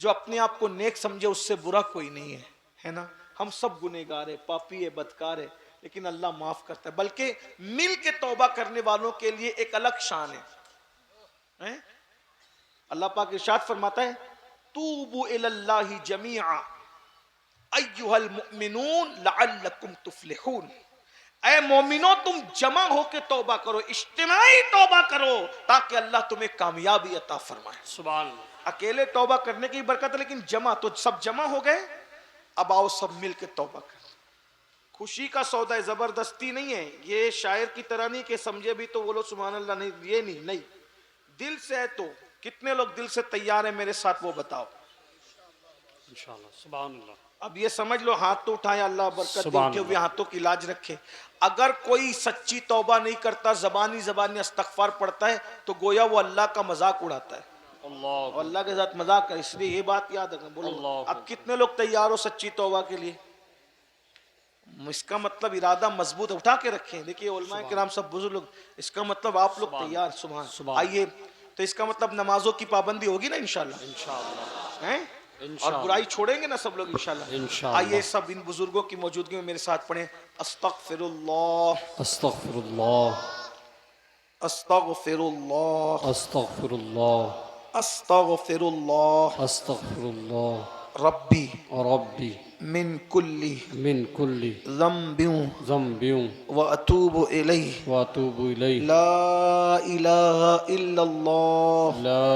Speaker 2: जो अपने आप को नेक समझे उससे बुरा कोई नहीं है, है ना। हम सब गुनहगार है, पापी है, बदकार है, लेकिन अल्लाह माफ करता है। बल्कि मिल के तौबा करने वालों के लिए एक अलग शान है? अल्लाह पाक इरशाद फरमाता है, तूबू इलल्लाहि जमीआ अय्युहल मुमिनून लअल्लकुम तुफ्लिहून। ऐ मोमिनो तुम जमा होके तौबा करो, इज्तिमाई तौबा करो, ताकि अल्लाह तुम्हें कामयाबी अता फरमाए।
Speaker 3: सुभान अल्लाह।
Speaker 2: अकेले तौबा करने की बरकत है, लेकिन जमा तो सब जमा हो गए। अब आओ सब मिल के तौबा कर। खुशी का सौदा है, जबरदस्ती नहीं है। ये शायर की तरह नहीं कि समझे भी तो बोलो सुभान अल्लाह, नहीं, ये नहीं। दिल से है तो कितने लोग दिल से तैयार है मेरे साथ, वो बताओ
Speaker 3: इंशाअल्लाह। सुभान अल्लाह।
Speaker 2: अब ये समझ लो, हाथ तो उठाए, अल्लाह बरकत दे, उठे हुए हाथों की लाज रखे। अगर कोई सच्ची तौबा नहीं करता, जबानी इस्तगफार पढ़ता है, तो गोया वो अल्लाह का मजाक उड़ाता है, अल्लाह के साथ मजाक है। इसलिए ये बात याद रखना। बोलो अब कितने लोग तैयार हो सच्ची तौबा के लिए? इसका मतलब इरादा मजबूत उठा के रखें। देखिए उलमा किराम सब बुजुर्ग लोग, इसका मतलब आप लोग तैयार। सुभान। आइए, तो इसका मतलब नमाजों की पाबंदी होगी ना इंशाल्लाह, हैं? और बुराई छोड़ेंगे ना सब लोग इंशाल्लाह। आइए सब इन बुजुर्गों की मौजूदगी में मेरे साथ पढ़ें, अस्तगफिरुल्लाह
Speaker 3: अस्तगफिरुल्लाह
Speaker 2: अस्तगफिरुल्लाह
Speaker 3: अस्तगफिरुल्लाह
Speaker 2: अस्तगफिरुल्लाह
Speaker 3: अस्तगफिरुल्लाह
Speaker 2: रब्बी
Speaker 3: रब्बी
Speaker 2: मिन कुल्ली
Speaker 3: मिन कुल्ली
Speaker 2: ज़म्बियों
Speaker 3: ज़म्बियों
Speaker 2: व अतूबु इलैहि
Speaker 3: व अतूबु इलैहि
Speaker 2: ला इलाहा इल्लल्लाह
Speaker 3: ला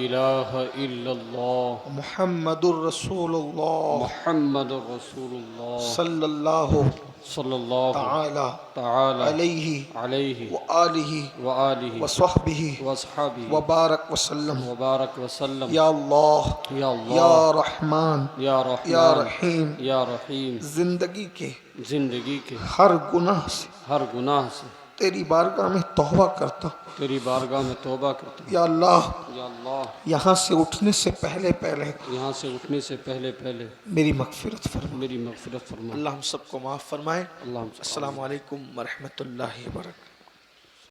Speaker 3: इलाहा इल्लल्लाह
Speaker 2: मुहम्मदुर रसूलुल्लाह
Speaker 3: मुहम्मदुर रसूलुल्लाह
Speaker 2: सल्लल्लाहु
Speaker 3: सल्लल्लाहु
Speaker 2: ताला
Speaker 3: तआला
Speaker 2: अलैहि
Speaker 3: अलैहि
Speaker 2: व आलिहि
Speaker 3: व आलिहि
Speaker 2: व सहबिहि
Speaker 3: व अस्हाबिहि
Speaker 2: व बारक वसल्लम।
Speaker 3: व बारक वसल्लम।
Speaker 2: या अल्लाह
Speaker 3: या
Speaker 2: या
Speaker 3: अल्लाह
Speaker 2: रहमान
Speaker 3: या
Speaker 2: या
Speaker 3: रहमान
Speaker 2: रहीम,
Speaker 3: या रहीम,
Speaker 2: जिंदगी के
Speaker 3: जिंदगी के
Speaker 2: हर गुनाह से
Speaker 3: हर गुनाह से
Speaker 2: तेरी बारगाह में तौबा करता हूँ।
Speaker 3: तेरी बारगाह में तौबा करता हूँ।
Speaker 2: या अल्लाह
Speaker 3: या अल्लाह
Speaker 2: यहाँ से उठने से पहले पहले
Speaker 3: यहाँ से उठने से पहले पहले
Speaker 2: मेरी मगफिरत फरमा।
Speaker 3: मेरी मग़फ़िरत फरमा।
Speaker 2: अल्लाह हम सबको माफ़ फरमाए।
Speaker 3: अल्लाह हम सब
Speaker 2: अस्सलामु अलैकुम व रहमतुल्लाहि व बरकातहू।